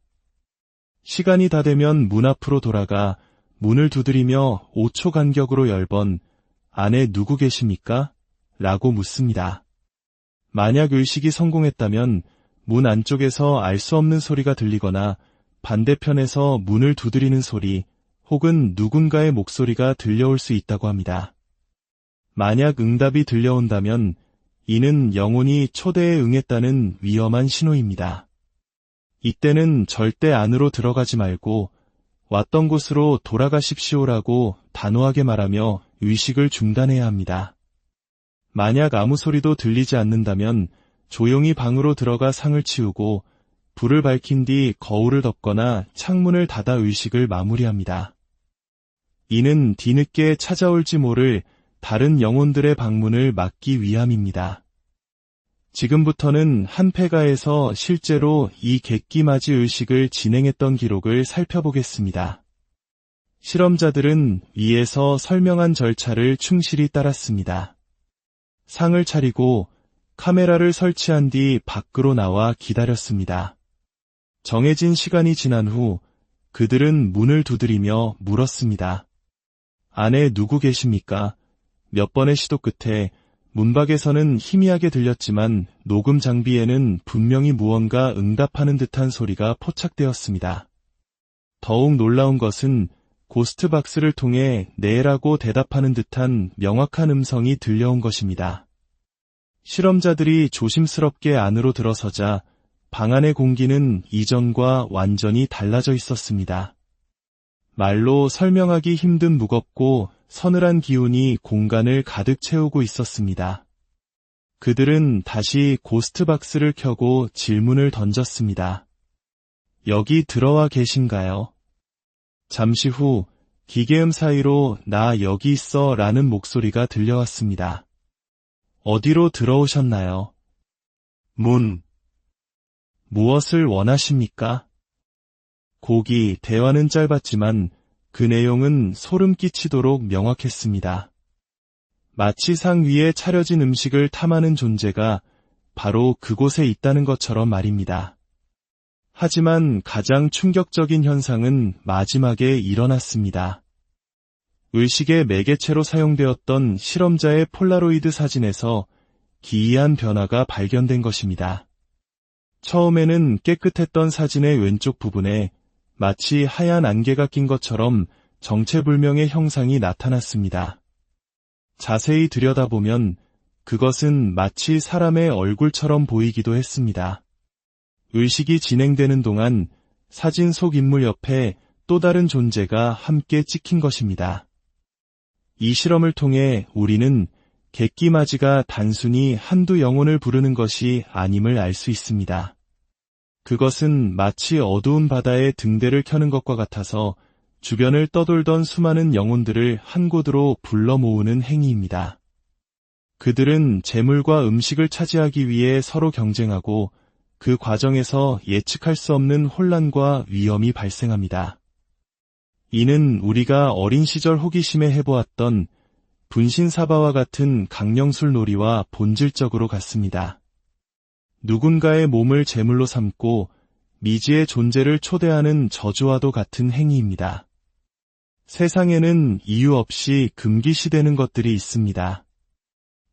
시간이 다 되면 문 앞으로 돌아가 문을 두드리며 5초 간격으로 10번 안에 누구 계십니까? 라고 묻습니다. 만약 의식이 성공했다면 문 안쪽에서 알 수 없는 소리가 들리거나 반대편에서 문을 두드리는 소리 혹은 누군가의 목소리가 들려올 수 있다고 합니다. 만약 응답이 들려온다면 이는 영혼이 초대에 응했다는 위험한 신호입니다. 이때는 절대 안으로 들어가지 말고 왔던 곳으로 돌아가십시오라고 단호하게 말하며 의식을 중단해야 합니다. 만약 아무 소리도 들리지 않는다면 조용히 방으로 들어가 상을 치우고 불을 밝힌 뒤 거울을 덮거나 창문을 닫아 의식을 마무리합니다. 이는 뒤늦게 찾아올지 모를 다른 영혼들의 방문을 막기 위함입니다. 지금부터는 한 폐가에서 실제로 이 객기맞이 의식을 진행했던 기록을 살펴보겠습니다. 실험자들은 위에서 설명한 절차를 충실히 따랐습니다. 상을 차리고 카메라를 설치한 뒤 밖으로 나와 기다렸습니다. 정해진 시간이 지난 후 그들은 문을 두드리며 물었습니다. 안에 누구 계십니까? 몇 번의 시도 끝에 문밖에서는 희미하게 들렸지만 녹음 장비에는 분명히 무언가 응답하는 듯한 소리가 포착되었습니다. 더욱 놀라운 것은 고스트박스를 통해 네라고 대답하는 듯한 명확한 음성이 들려온 것입니다. 실험자들이 조심스럽게 안으로 들어서자 방 안의 공기는 이전과 완전히 달라져 있었습니다. 말로 설명하기 힘든 무겁고 서늘한 기운이 공간을 가득 채우고 있었습니다. 그들은 다시 고스트박스를 켜고 질문을 던졌습니다. 여기 들어와 계신가요? 잠시 후 기계음 사이로 나 여기 있어 라는 목소리가 들려왔습니다. 어디로 들어오셨나요? 문. 무엇을 원하십니까? 고기, 대화는 짧았지만 그 내용은 소름 끼치도록 명확했습니다. 마치 상 위에 차려진 음식을 탐하는 존재가 바로 그곳에 있다는 것처럼 말입니다. 하지만 가장 충격적인 현상은 마지막에 일어났습니다. 의식의 매개체로 사용되었던 실험자의 폴라로이드 사진에서 기이한 변화가 발견된 것입니다. 처음에는 깨끗했던 사진의 왼쪽 부분에 마치 하얀 안개가 낀 것처럼 정체불명의 형상이 나타났습니다. 자세히 들여다보면 그것은 마치 사람의 얼굴처럼 보이기도 했습니다. 의식이 진행되는 동안 사진 속 인물 옆에 또 다른 존재가 함께 찍힌 것입니다. 이 실험을 통해 우리는 객기마지가 단순히 한두 영혼을 부르는 것이 아님을 알 수 있습니다. 그것은 마치 어두운 바다에 등대를 켜는 것과 같아서 주변을 떠돌던 수많은 영혼들을 한 곳으로 불러 모으는 행위입니다. 그들은 재물과 음식을 차지하기 위해 서로 경쟁하고 그 과정에서 예측할 수 없는 혼란과 위험이 발생합니다. 이는 우리가 어린 시절 호기심에 해보았던 분신사바와 같은 강령술 놀이와 본질적으로 같습니다. 누군가의 몸을 제물로 삼고 미지의 존재를 초대하는 저주와도 같은 행위입니다. 세상에는 이유 없이 금기시되는 것들이 있습니다.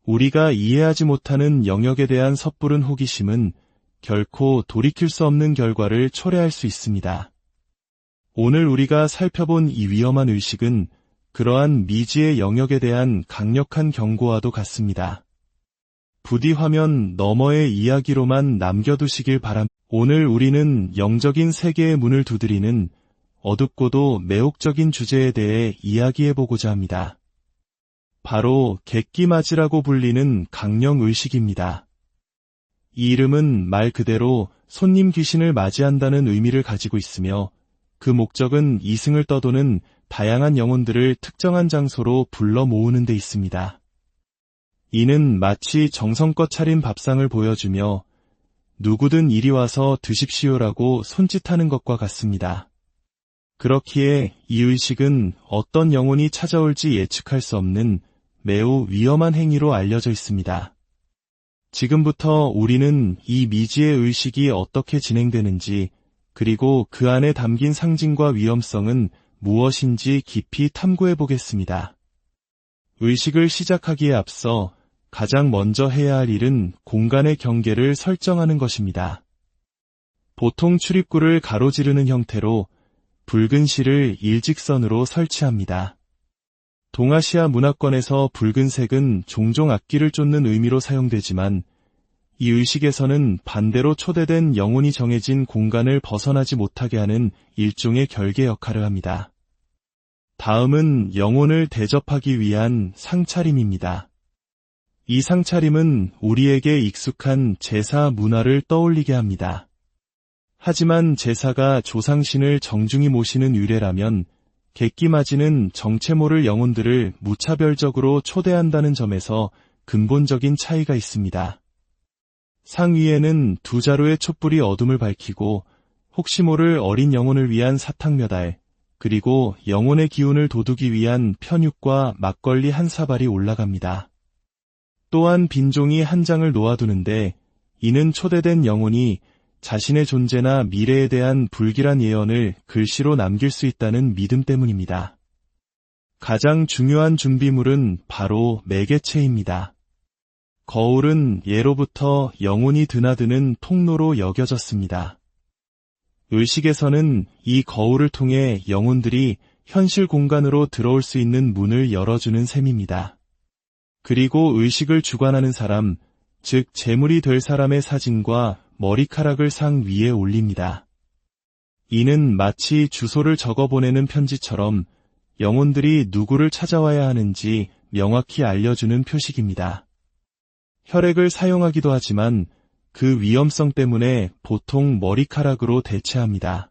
우리가 이해하지 못하는 영역에 대한 섣부른 호기심은 결코 돌이킬 수 없는 결과를 초래할 수 있습니다. 오늘 우리가 살펴본 이 위험한 의식은 그러한 미지의 영역에 대한 강력한 경고와도 같습니다. 부디 화면 너머의 이야기로만 남겨두시길 바랍니다. 오늘 우리는 영적인 세계의 문을 두드리는 어둡고도 매혹적인 주제에 대해 이야기해보고자 합니다. 바로 객기맞이라고 불리는 강령의식입니다. 이 이름은 말 그대로 손님 귀신을 맞이한다는 의미를 가지고 있으며 그 목적은 이승을 떠도는 다양한 영혼들을 특정한 장소로 불러 모으는 데 있습니다. 이는 마치 정성껏 차린 밥상을 보여주며 누구든 이리 와서 드십시오라고 손짓하는 것과 같습니다. 그렇기에 이 의식은 어떤 영혼이 찾아올지 예측할 수 없는 매우 위험한 행위로 알려져 있습니다. 지금부터 우리는 이 미지의 의식이 어떻게 진행되는지 그리고 그 안에 담긴 상징과 위험성은 무엇인지 깊이 탐구해 보겠습니다. 의식을 시작하기에 앞서 가장 먼저 해야 할 일은 공간의 경계를 설정하는 것입니다. 보통 출입구를 가로지르는 형태로 붉은 실을 일직선으로 설치합니다. 동아시아 문화권에서 붉은색은 종종 악기를 쫓는 의미로 사용되지만 이 의식에서는 반대로 초대된 영혼이 정해진 공간을 벗어나지 못하게 하는 일종의 결계 역할을 합니다. 다음은 영혼을 대접하기 위한 상차림입니다. 이 상차림은 우리에게 익숙한 제사 문화를 떠올리게 합니다. 하지만 제사가 조상신을 정중히 모시는 의례라면 객기맞이는 정체 모를 영혼들을 무차별적으로 초대한다는 점에서 근본적인 차이가 있습니다. 상위에는 두 자루의 촛불이 어둠을 밝히고 혹시 모를 어린 영혼을 위한 사탕 몇 알, 그리고 영혼의 기운을 돋우기 위한 편육과 막걸리 한 사발이 올라갑니다. 또한 빈종이 한 장을 놓아두는데 이는 초대된 영혼이 자신의 존재나 미래에 대한 불길한 예언을 글씨로 남길 수 있다는 믿음 때문입니다. 가장 중요한 준비물은 바로 매개체입니다. 거울은 예로부터 영혼이 드나드는 통로로 여겨졌습니다. 의식에서는 이 거울을 통해 영혼들이 현실 공간으로 들어올 수 있는 문을 열어주는 셈입니다. 그리고 의식을 주관하는 사람, 즉 재물이 될 사람의 사진과 머리카락을 상 위에 올립니다. 이는 마치 주소를 적어보내는 편지처럼 영혼들이 누구를 찾아와야 하는지 명확히 알려주는 표식입니다. 혈액을 사용하기도 하지만 그 위험성 때문에 보통 머리카락으로 대체합니다.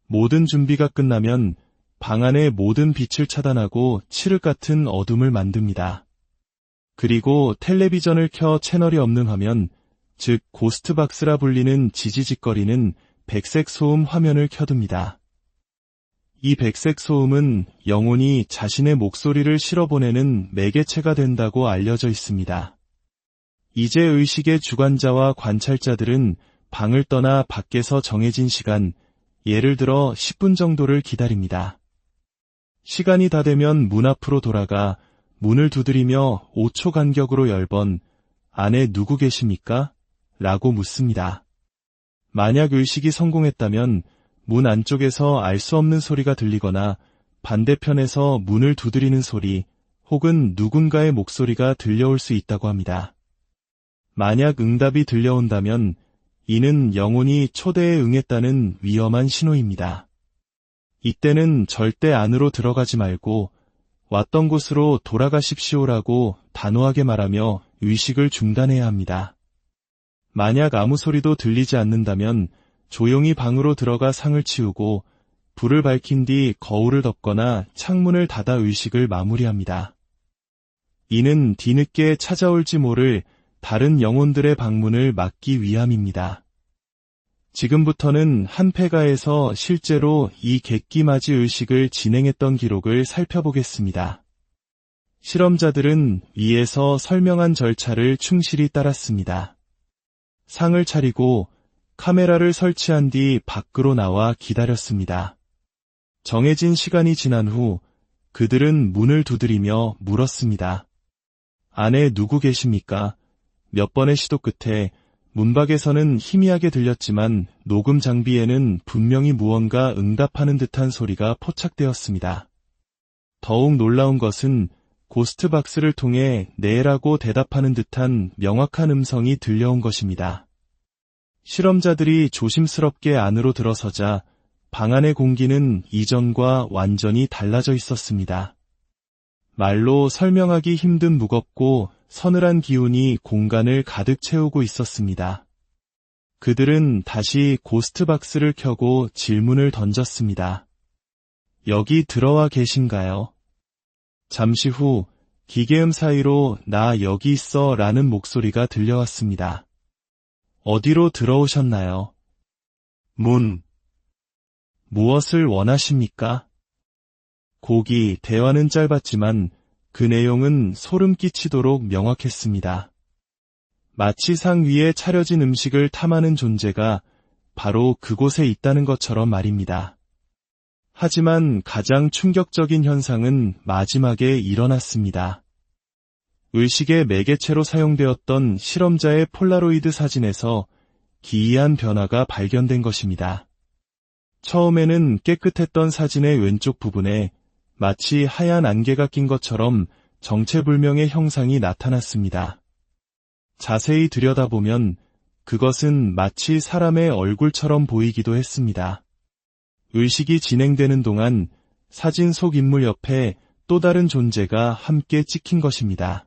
모든 준비가 끝나면 방 안의 모든 빛을 차단하고 칠흑 같은 어둠을 만듭니다. 그리고 텔레비전을 켜 채널이 없는 화면, 즉 고스트박스라 불리는 지지직거리는 백색 소음 화면을 켜둡니다. 이 백색 소음은 영혼이 자신의 목소리를 실어보내는 매개체가 된다고 알려져 있습니다. 이제 의식의 주관자와 관찰자들은 방을 떠나 밖에서 정해진 시간, 예를 들어 10분 정도를 기다립니다. 시간이 다 되면 문 앞으로 돌아가 문을 두드리며 5초 간격으로 10번 안에 누구 계십니까? 라고 묻습니다. 만약 의식이 성공했다면 문 안쪽에서 알 수 없는 소리가 들리거나 반대편에서 문을 두드리는 소리 혹은 누군가의 목소리가 들려올 수 있다고 합니다. 만약 응답이 들려온다면 이는 영혼이 초대에 응했다는 위험한 신호입니다. 이때는 절대 안으로 들어가지 말고 왔던 곳으로 돌아가십시오라고 단호하게 말하며 의식을 중단해야 합니다. 만약 아무 소리도 들리지 않는다면 조용히 방으로 들어가 상을 치우고 불을 밝힌 뒤 거울을 덮거나 창문을 닫아 의식을 마무리합니다. 이는 뒤늦게 찾아올지 모를 다른 영혼들의 방문을 막기 위함입니다. 지금부터는 한 폐가에서 실제로 이 객기맞이 의식을 진행했던 기록을 살펴보겠습니다. 실험자들은 위에서 설명한 절차를 충실히 따랐습니다. 상을 차리고 카메라를 설치한 뒤 밖으로 나와 기다렸습니다. 정해진 시간이 지난 후 그들은 문을 두드리며 물었습니다. 안에 누구 계십니까? 몇 번의 시도 끝에 문밖에서는 희미하게 들렸지만 녹음 장비에는 분명히 무언가 응답하는 듯한 소리가 포착되었습니다. 더욱 놀라운 것은 고스트박스를 통해 네라고 대답하는 듯한 명확한 음성이 들려온 것입니다. 실험자들이 조심스럽게 안으로 들어서자 방 안의 공기는 이전과 완전히 달라져 있었습니다. 말로 설명하기 힘든 무겁고 서늘한 기운이 공간을 가득 채우고 있었습니다. 그들은 다시 고스트박스를 켜고 질문을 던졌습니다. 여기 들어와 계신가요? 잠시 후 기계음 사이로 나 여기 있어 라는 목소리가 들려왔습니다. 어디로 들어오셨나요? 문. 무엇을 원하십니까? 고기, 대화는 짧았지만 그 내용은 소름 끼치도록 명확했습니다. 마치 상 위에 차려진 음식을 탐하는 존재가 바로 그곳에 있다는 것처럼 말입니다. 하지만 가장 충격적인 현상은 마지막에 일어났습니다. 의식의 매개체로 사용되었던 실험자의 폴라로이드 사진에서 기이한 변화가 발견된 것입니다. 처음에는 깨끗했던 사진의 왼쪽 부분에 마치 하얀 안개가 낀 것처럼 정체불명의 형상이 나타났습니다. 자세히 들여다보면 그것은 마치 사람의 얼굴처럼 보이기도 했습니다. 의식이 진행되는 동안 사진 속 인물 옆에 또 다른 존재가 함께 찍힌 것입니다.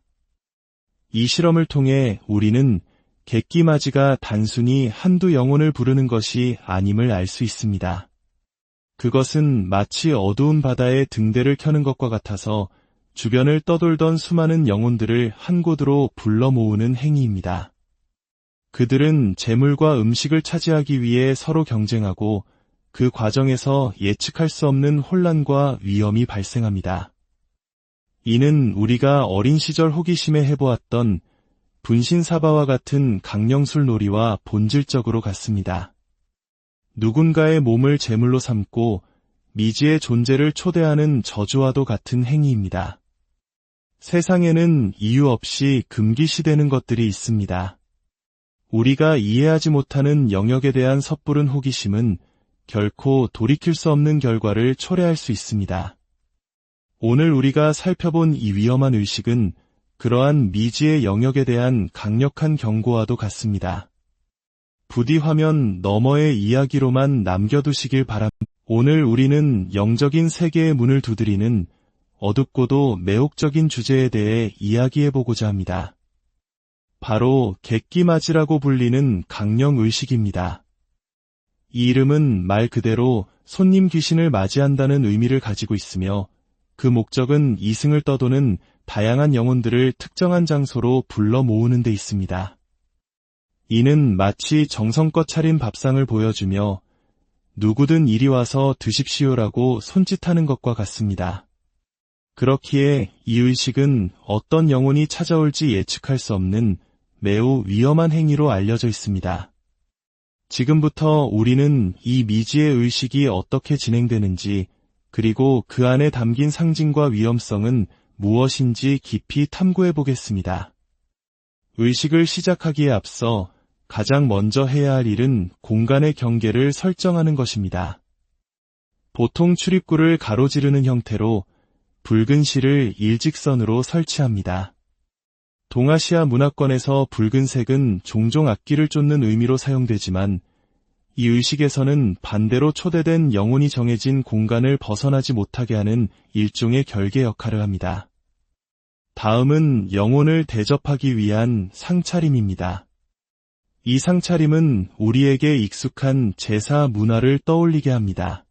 이 실험을 통해 우리는 객기맞이가 단순히 한두 영혼을 부르는 것이 아님을 알 수 있습니다. 그것은 마치 어두운 바다에 등대를 켜는 것과 같아서 주변을 떠돌던 수많은 영혼들을 한 곳으로 불러 모으는 행위입니다. 그들은 재물과 음식을 차지하기 위해 서로 경쟁하고 그 과정에서 예측할 수 없는 혼란과 위험이 발생합니다. 이는 우리가 어린 시절 호기심에 해보았던 분신사바와 같은 강령술 놀이와 본질적으로 같습니다. 누군가의 몸을 제물로 삼고 미지의 존재를 초대하는 저주와도 같은 행위입니다. 세상에는 이유 없이 금기시되는 것들이 있습니다. 우리가 이해하지 못하는 영역에 대한 섣부른 호기심은 결코 돌이킬 수 없는 결과를 초래할 수 있습니다. 오늘 우리가 살펴본 이 위험한 의식은 그러한 미지의 영역에 대한 강력한 경고와도 같습니다. 부디 화면 너머의 이야기로만 남겨두시길 바랍니다. 오늘 우리는 영적인 세계의 문을 두드리는 어둡고도 매혹적인 주제에 대해 이야기해보고자 합니다. 바로 객기맞이라고 불리는 강령의식입니다. 이 이름은 말 그대로 손님 귀신을 맞이한다는 의미를 가지고 있으며 그 목적은 이승을 떠도는 다양한 영혼들을 특정한 장소로 불러 모으는 데 있습니다. 이는 마치 정성껏 차린 밥상을 보여주며 누구든 이리 와서 드십시오라고 손짓하는 것과 같습니다. 그렇기에 이 의식은 어떤 영혼이 찾아올지 예측할 수 없는 매우 위험한 행위로 알려져 있습니다. 지금부터 우리는 이 미지의 의식이 어떻게 진행되는지 그리고 그 안에 담긴 상징과 위험성은 무엇인지 깊이 탐구해 보겠습니다. 의식을 시작하기에 앞서 가장 먼저 해야 할 일은 공간의 경계를 설정하는 것입니다. 보통 출입구를 가로지르는 형태로 붉은 실을 일직선으로 설치합니다. 동아시아 문화권에서 붉은색은 종종 악기를 쫓는 의미로 사용되지만 이 의식에서는 반대로 초대된 영혼이 정해진 공간을 벗어나지 못하게 하는 일종의 결계 역할을 합니다. 다음은 영혼을 대접하기 위한 상차림입니다. 이 상차림은 우리에게 익숙한 제사 문화를 떠올리게 합니다.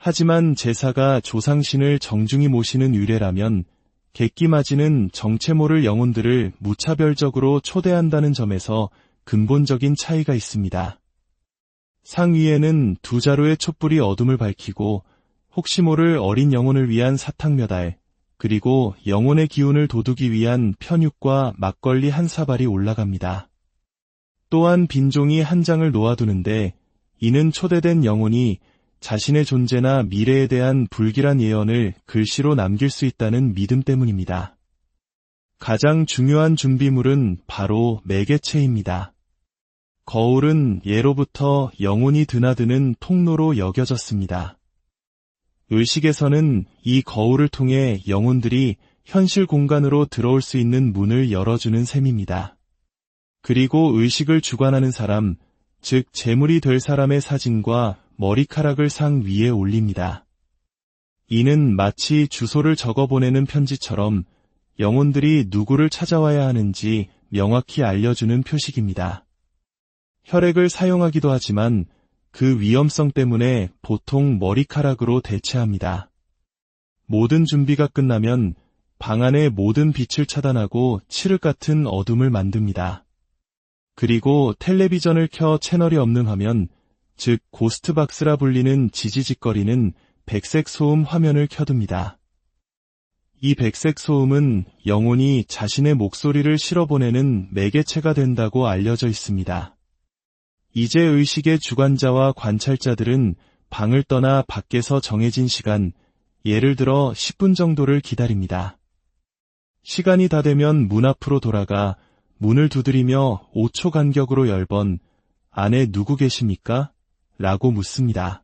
하지만 제사가 조상신을 정중히 모시는 유래라면 객기맞이는 정체 모를 영혼들을 무차별적으로 초대한다는 점에서 근본적인 차이가 있습니다. 상 위에는 두 자루의 촛불이 어둠을 밝히고 혹시 모를 어린 영혼을 위한 사탕 몇 알, 그리고 영혼의 기운을 돋우기 위한 편육과 막걸리 한 사발이 올라갑니다. 또한 빈 종이 한 장을 놓아두는데 이는 초대된 영혼이 자신의 존재나 미래에 대한 불길한 예언을 글씨로 남길 수 있다는 믿음 때문입니다. 가장 중요한 준비물은 바로 매개체입니다. 거울은 예로부터 영혼이 드나드는 통로로 여겨졌습니다. 의식에서는 이 거울을 통해 영혼들이 현실 공간으로 들어올 수 있는 문을 열어주는 셈입니다. 그리고 의식을 주관하는 사람, 즉 제물이 될 사람의 사진과 머리카락을 상 위에 올립니다. 이는 마치 주소를 적어보내는 편지처럼 영혼들이 누구를 찾아와야 하는지 명확히 알려주는 표식입니다. 혈액을 사용하기도 하지만 그 위험성 때문에 보통 머리카락으로 대체합니다. 모든 준비가 끝나면 방 안의 모든 빛을 차단하고 칠흑 같은 어둠을 만듭니다. 그리고 텔레비전을 켜 채널이 없는 화면, 즉 고스트박스라 불리는 지지직거리는 백색 소음 화면을 켜둡니다. 이 백색 소음은 영혼이 자신의 목소리를 실어보내는 매개체가 된다고 알려져 있습니다. 이제 의식의 주관자와 관찰자들은 방을 떠나 밖에서 정해진 시간, 예를 들어 10분 정도를 기다립니다. 시간이 다 되면 문 앞으로 돌아가 문을 두드리며 5초 간격으로 10번 안에 누구 계십니까? 라고 묻습니다.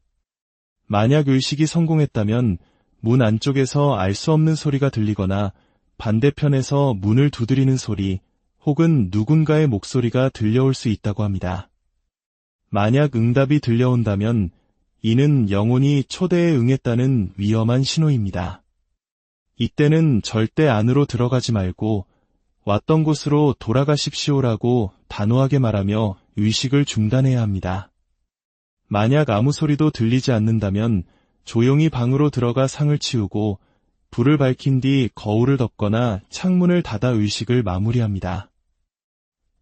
만약 의식이 성공했다면 문 안쪽에서 알 수 없는 소리가 들리거나 반대편에서 문을 두드리는 소리 혹은 누군가의 목소리가 들려올 수 있다고 합니다. 만약 응답이 들려온다면 이는 영혼이 초대에 응했다는 위험한 신호입니다. 이때는 절대 안으로 들어가지 말고 왔던 곳으로 돌아가십시오라고 단호하게 말하며 의식을 중단해야 합니다. 만약 아무 소리도 들리지 않는다면 조용히 방으로 들어가 상을 치우고 불을 밝힌 뒤 거울을 덮거나 창문을 닫아 의식을 마무리합니다.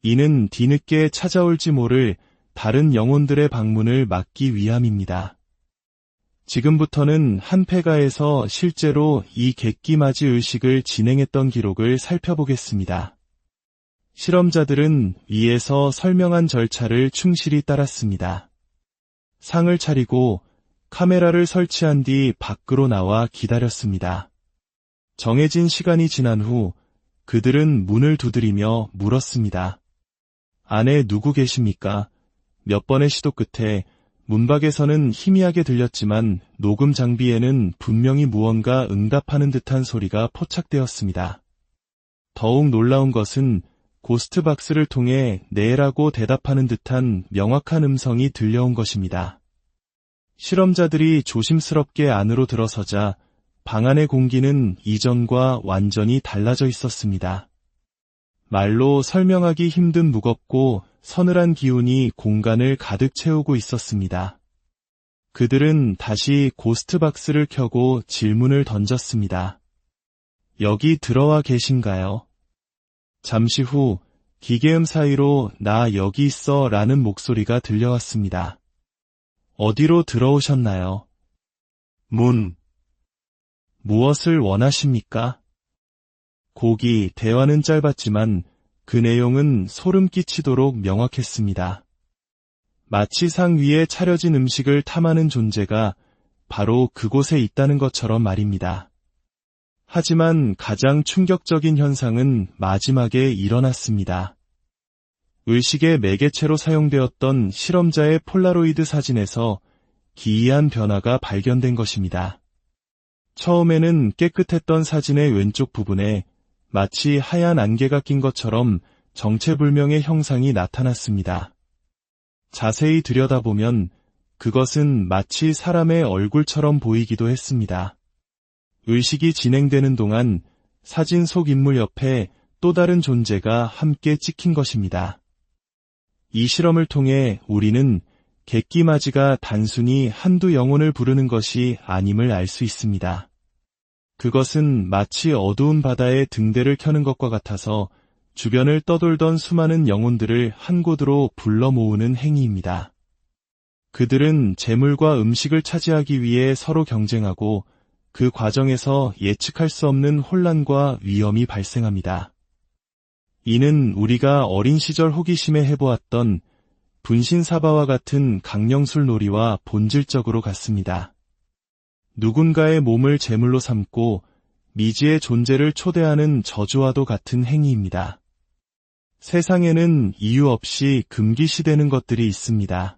이는 뒤늦게 찾아올지 모를 다른 영혼들의 방문을 막기 위함입니다. 지금부터는 한 폐가에서 실제로 이 객기맞이 의식을 진행했던 기록을 살펴보겠습니다. 실험자들은 위에서 설명한 절차를 충실히 따랐습니다. 상을 차리고 카메라를 설치한 뒤 밖으로 나와 기다렸습니다. 정해진 시간이 지난 후 그들은 문을 두드리며 물었습니다. 안에 누구 계십니까? 몇 번의 시도 끝에 문밖에서는 희미하게 들렸지만 녹음 장비에는 분명히 무언가 응답하는 듯한 소리가 포착되었습니다. 더욱 놀라운 것은 고스트박스를 통해 네라고 대답하는 듯한 명확한 음성이 들려온 것입니다. 실험자들이 조심스럽게 안으로 들어서자 방 안의 공기는 이전과 완전히 달라져 있었습니다. 말로 설명하기 힘든 무겁고 서늘한 기운이 공간을 가득 채우고 있었습니다. 그들은 다시 고스트박스를 켜고 질문을 던졌습니다. 여기 들어와 계신가요? 잠시 후 기계음 사이로 나 여기 있어 라는 목소리가 들려왔습니다. 어디로 들어오셨나요? 문. 무엇을 원하십니까? 고기, 대화는 짧았지만 그 내용은 소름 끼치도록 명확했습니다. 마치 상 위에 차려진 음식을 탐하는 존재가 바로 그곳에 있다는 것처럼 말입니다. 하지만 가장 충격적인 현상은 마지막에 일어났습니다. 의식의 매개체로 사용되었던 실험자의 폴라로이드 사진에서 기이한 변화가 발견된 것입니다. 처음에는 깨끗했던 사진의 왼쪽 부분에 마치 하얀 안개가 낀 것처럼 정체불명의 형상이 나타났습니다. 자세히 들여다보면 그것은 마치 사람의 얼굴처럼 보이기도 했습니다. 의식이 진행되는 동안 사진 속 인물 옆에 또 다른 존재가 함께 찍힌 것입니다. 이 실험을 통해 우리는 객기마지가 단순히 한두 영혼을 부르는 것이 아님을 알 수 있습니다. 그것은 마치 어두운 바다에 등대를 켜는 것과 같아서 주변을 떠돌던 수많은 영혼들을 한 곳으로 불러 모으는 행위입니다. 그들은 재물과 음식을 차지하기 위해 서로 경쟁하고 그 과정에서 예측할 수 없는 혼란과 위험이 발생합니다. 이는 우리가 어린 시절 호기심에 해보았던 분신사바와 같은 강령술 놀이와 본질적으로 같습니다. 누군가의 몸을 제물로 삼고 미지의 존재를 초대하는 저주와도 같은 행위입니다. 세상에는 이유 없이 금기시되는 것들이 있습니다.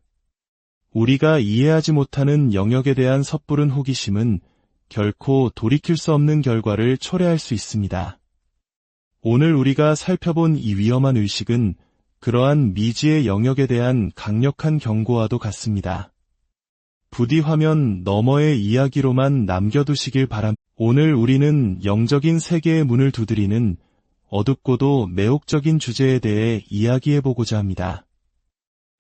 우리가 이해하지 못하는 영역에 대한 섣부른 호기심은 결코 돌이킬 수 없는 결과를 초래할 수 있습니다. 오늘 우리가 살펴본 이 위험한 의식은 그러한 미지의 영역에 대한 강력한 경고와도 같습니다. 부디 화면 너머의 이야기로만 남겨두시길 바랍니다. 오늘 우리는 영적인 세계의 문을 두드리는 어둡고도 매혹적인 주제에 대해 이야기해보고자 합니다.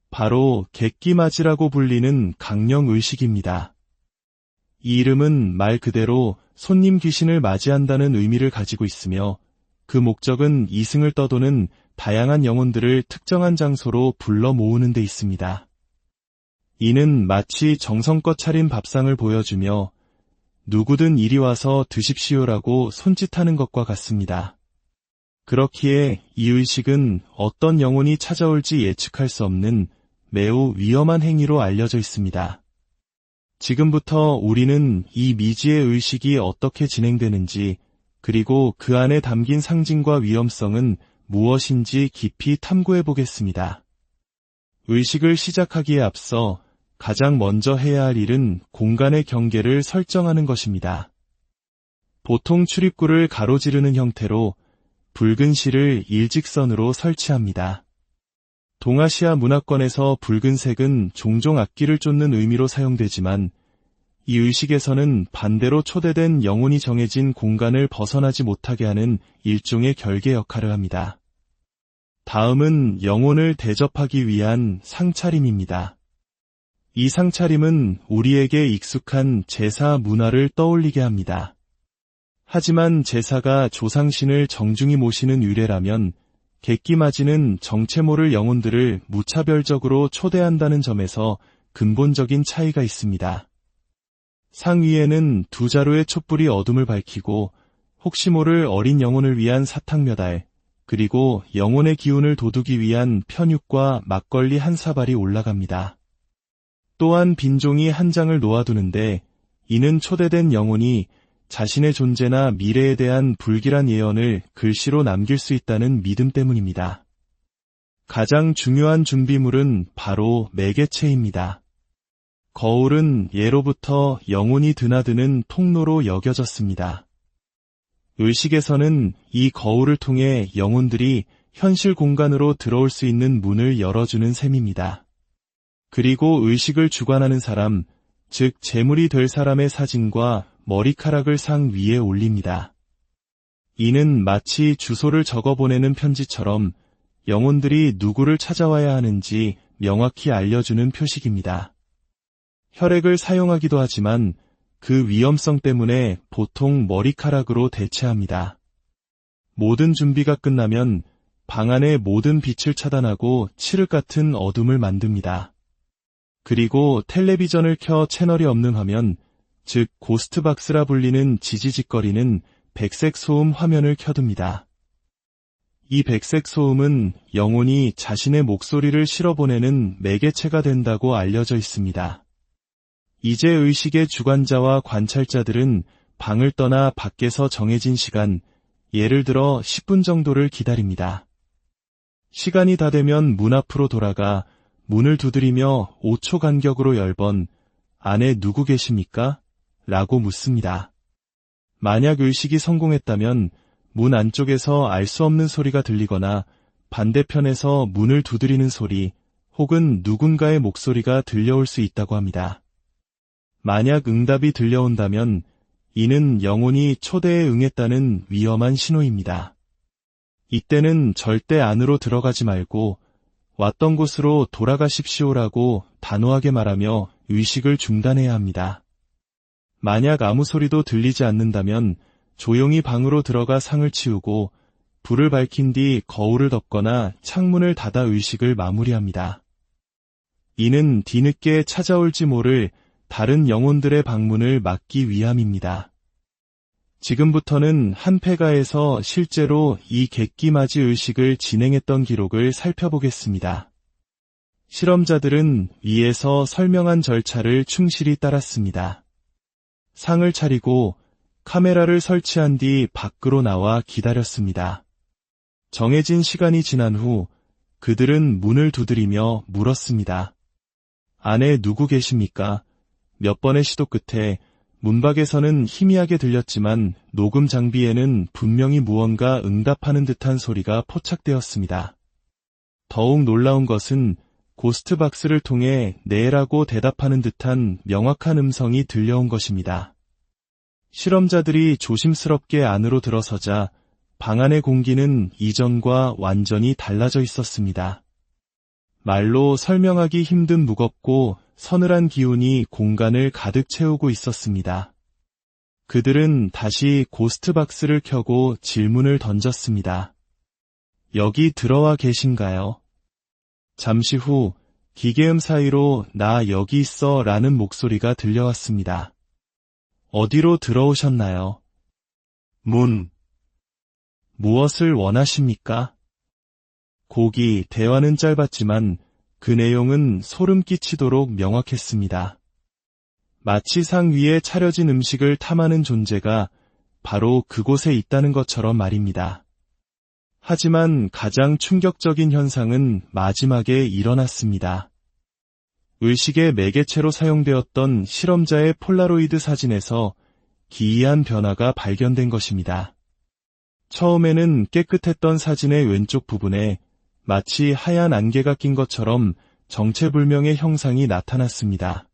바로 객기맞이라고 불리는 강령의식입니다. 이 이름은 말 그대로 손님 귀신을 맞이한다는 의미를 가지고 있으며 그 목적은 이승을 떠도는 다양한 영혼들을 특정한 장소로 불러 모으는 데 있습니다. 이는 마치 정성껏 차린 밥상을 보여주며 누구든 이리 와서 드십시오라고 손짓하는 것과 같습니다. 그렇기에 이 의식은 어떤 영혼이 찾아올지 예측할 수 없는 매우 위험한 행위로 알려져 있습니다. 지금부터 우리는 이 미지의 의식이 어떻게 진행되는지 그리고 그 안에 담긴 상징과 위험성은 무엇인지 깊이 탐구해 보겠습니다. 의식을 시작하기에 앞서 가장 먼저 해야 할 일은 공간의 경계를 설정하는 것입니다. 보통 출입구를 가로지르는 형태로 붉은 실을 일직선으로 설치합니다. 동아시아 문화권에서 붉은색은 종종 악기를 쫓는 의미로 사용되지만 이 의식에서는 반대로 초대된 영혼이 정해진 공간을 벗어나지 못하게 하는 일종의 결계 역할을 합니다. 다음은 영혼을 대접하기 위한 상차림입니다. 이 상차림은 우리에게 익숙한 제사 문화를 떠올리게 합니다. 하지만 제사가 조상신을 정중히 모시는 유래라면 객기맞이는 정체 모를 영혼들을 무차별적으로 초대한다는 점에서 근본적인 차이가 있습니다. 상위에는 두 자루의 촛불이 어둠을 밝히고 혹시 모를 어린 영혼을 위한 사탕 몇 알, 그리고 영혼의 기운을 돋우기 위한 편육과 막걸리 한 사발이 올라갑니다. 또한 빈 종이 한 장을 놓아두는데 이는 초대된 영혼이 자신의 존재나 미래에 대한 불길한 예언을 글씨로 남길 수 있다는 믿음 때문입니다. 가장 중요한 준비물은 바로 매개체입니다. 거울은 예로부터 영혼이 드나드는 통로로 여겨졌습니다. 의식에서는 이 거울을 통해 영혼들이 현실 공간으로 들어올 수 있는 문을 열어주는 셈입니다. 그리고 의식을 주관하는 사람, 즉 제물이 될 사람의 사진과 머리카락을 상 위에 올립니다. 이는 마치 주소를 적어보내는 편지처럼 영혼들이 누구를 찾아와야 하는지 명확히 알려주는 표식입니다. 혈액을 사용하기도 하지만 그 위험성 때문에 보통 머리카락으로 대체합니다. 모든 준비가 끝나면 방 안의 모든 빛을 차단하고 칠흑 같은 어둠을 만듭니다. 그리고 텔레비전을 켜 채널이 없는 화면, 즉 고스트박스라 불리는 지지직거리는 백색 소음 화면을 켜둡니다. 이 백색 소음은 영혼이 자신의 목소리를 실어보내는 매개체가 된다고 알려져 있습니다. 이제 의식의 주관자와 관찰자들은 방을 떠나 밖에서 정해진 시간, 예를 들어 10분 정도를 기다립니다. 시간이 다 되면 문 앞으로 돌아가 문을 두드리며 5초 간격으로 10번 안에 누구 계십니까? 라고 묻습니다. 만약 의식이 성공했다면 문 안쪽에서 알 수 없는 소리가 들리거나 반대편에서 문을 두드리는 소리 혹은 누군가의 목소리가 들려올 수 있다고 합니다. 만약 응답이 들려온다면 이는 영혼이 초대에 응했다는 위험한 신호입니다. 이때는 절대 안으로 들어가지 말고 왔던 곳으로 돌아가십시오라고 단호하게 말하며 의식을 중단해야 합니다. 만약 아무 소리도 들리지 않는다면 조용히 방으로 들어가 상을 치우고 불을 밝힌 뒤 거울을 덮거나 창문을 닫아 의식을 마무리합니다. 이는 뒤늦게 찾아올지 모를 다른 영혼들의 방문을 막기 위함입니다. 지금부터는 한 폐가에서 실제로 이 객기맞이 의식을 진행했던 기록을 살펴보겠습니다. 실험자들은 위에서 설명한 절차를 충실히 따랐습니다. 상을 차리고 카메라를 설치한 뒤 밖으로 나와 기다렸습니다. 정해진 시간이 지난 후 그들은 문을 두드리며 물었습니다. 안에 누구 계십니까? 몇 번의 시도 끝에 문밖에서는 희미하게 들렸지만 녹음 장비에는 분명히 무언가 응답하는 듯한 소리가 포착되었습니다. 더욱 놀라운 것은 고스트박스를 통해 네라고 대답하는 듯한 명확한 음성이 들려온 것입니다. 실험자들이 조심스럽게 안으로 들어서자 방 안의 공기는 이전과 완전히 달라져 있었습니다. 말로 설명하기 힘든 무겁고 서늘한 기운이 공간을 가득 채우고 있었습니다. 그들은 다시 고스트박스를 켜고 질문을 던졌습니다. 여기 들어와 계신가요? 잠시 후 기계음 사이로 나 여기 있어 라는 목소리가 들려왔습니다. 어디로 들어오셨나요? 문. 무엇을 원하십니까? 고기, 대화는 짧았지만 그 내용은 소름 끼치도록 명확했습니다. 마치 상 위에 차려진 음식을 탐하는 존재가 바로 그곳에 있다는 것처럼 말입니다. 하지만 가장 충격적인 현상은 마지막에 일어났습니다. 의식의 매개체로 사용되었던 실험자의 폴라로이드 사진에서 기이한 변화가 발견된 것입니다. 처음에는 깨끗했던 사진의 왼쪽 부분에 마치 하얀 안개가 낀 것처럼 정체불명의 형상이 나타났습니다.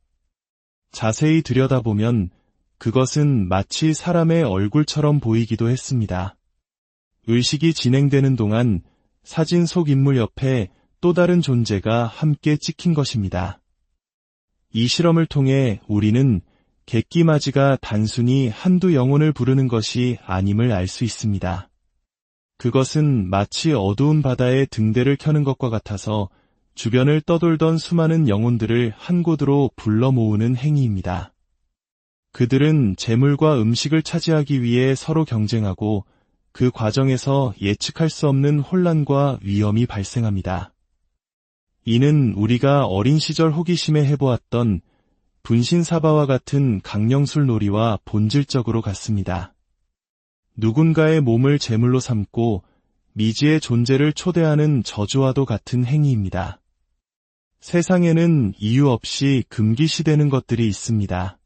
자세히 들여다보면 그것은 마치 사람의 얼굴처럼 보이기도 했습니다. 의식이 진행되는 동안 사진 속 인물 옆에 또 다른 존재가 함께 찍힌 것입니다. 이 실험을 통해 우리는 객기맞이가 단순히 한두 영혼을 부르는 것이 아님을 알 수 있습니다. 그것은 마치 어두운 바다에 등대를 켜는 것과 같아서 주변을 떠돌던 수많은 영혼들을 한 곳으로 불러 모으는 행위입니다. 그들은 재물과 음식을 차지하기 위해 서로 경쟁하고 그 과정에서 예측할 수 없는 혼란과 위험이 발생합니다. 이는 우리가 어린 시절 호기심에 해보았던 분신사바와 같은 강령술 놀이와 본질적으로 같습니다. 누군가의 몸을 제물로 삼고 미지의 존재를 초대하는 저주와도 같은 행위입니다. 세상에는 이유 없이 금기시되는 것들이 있습니다.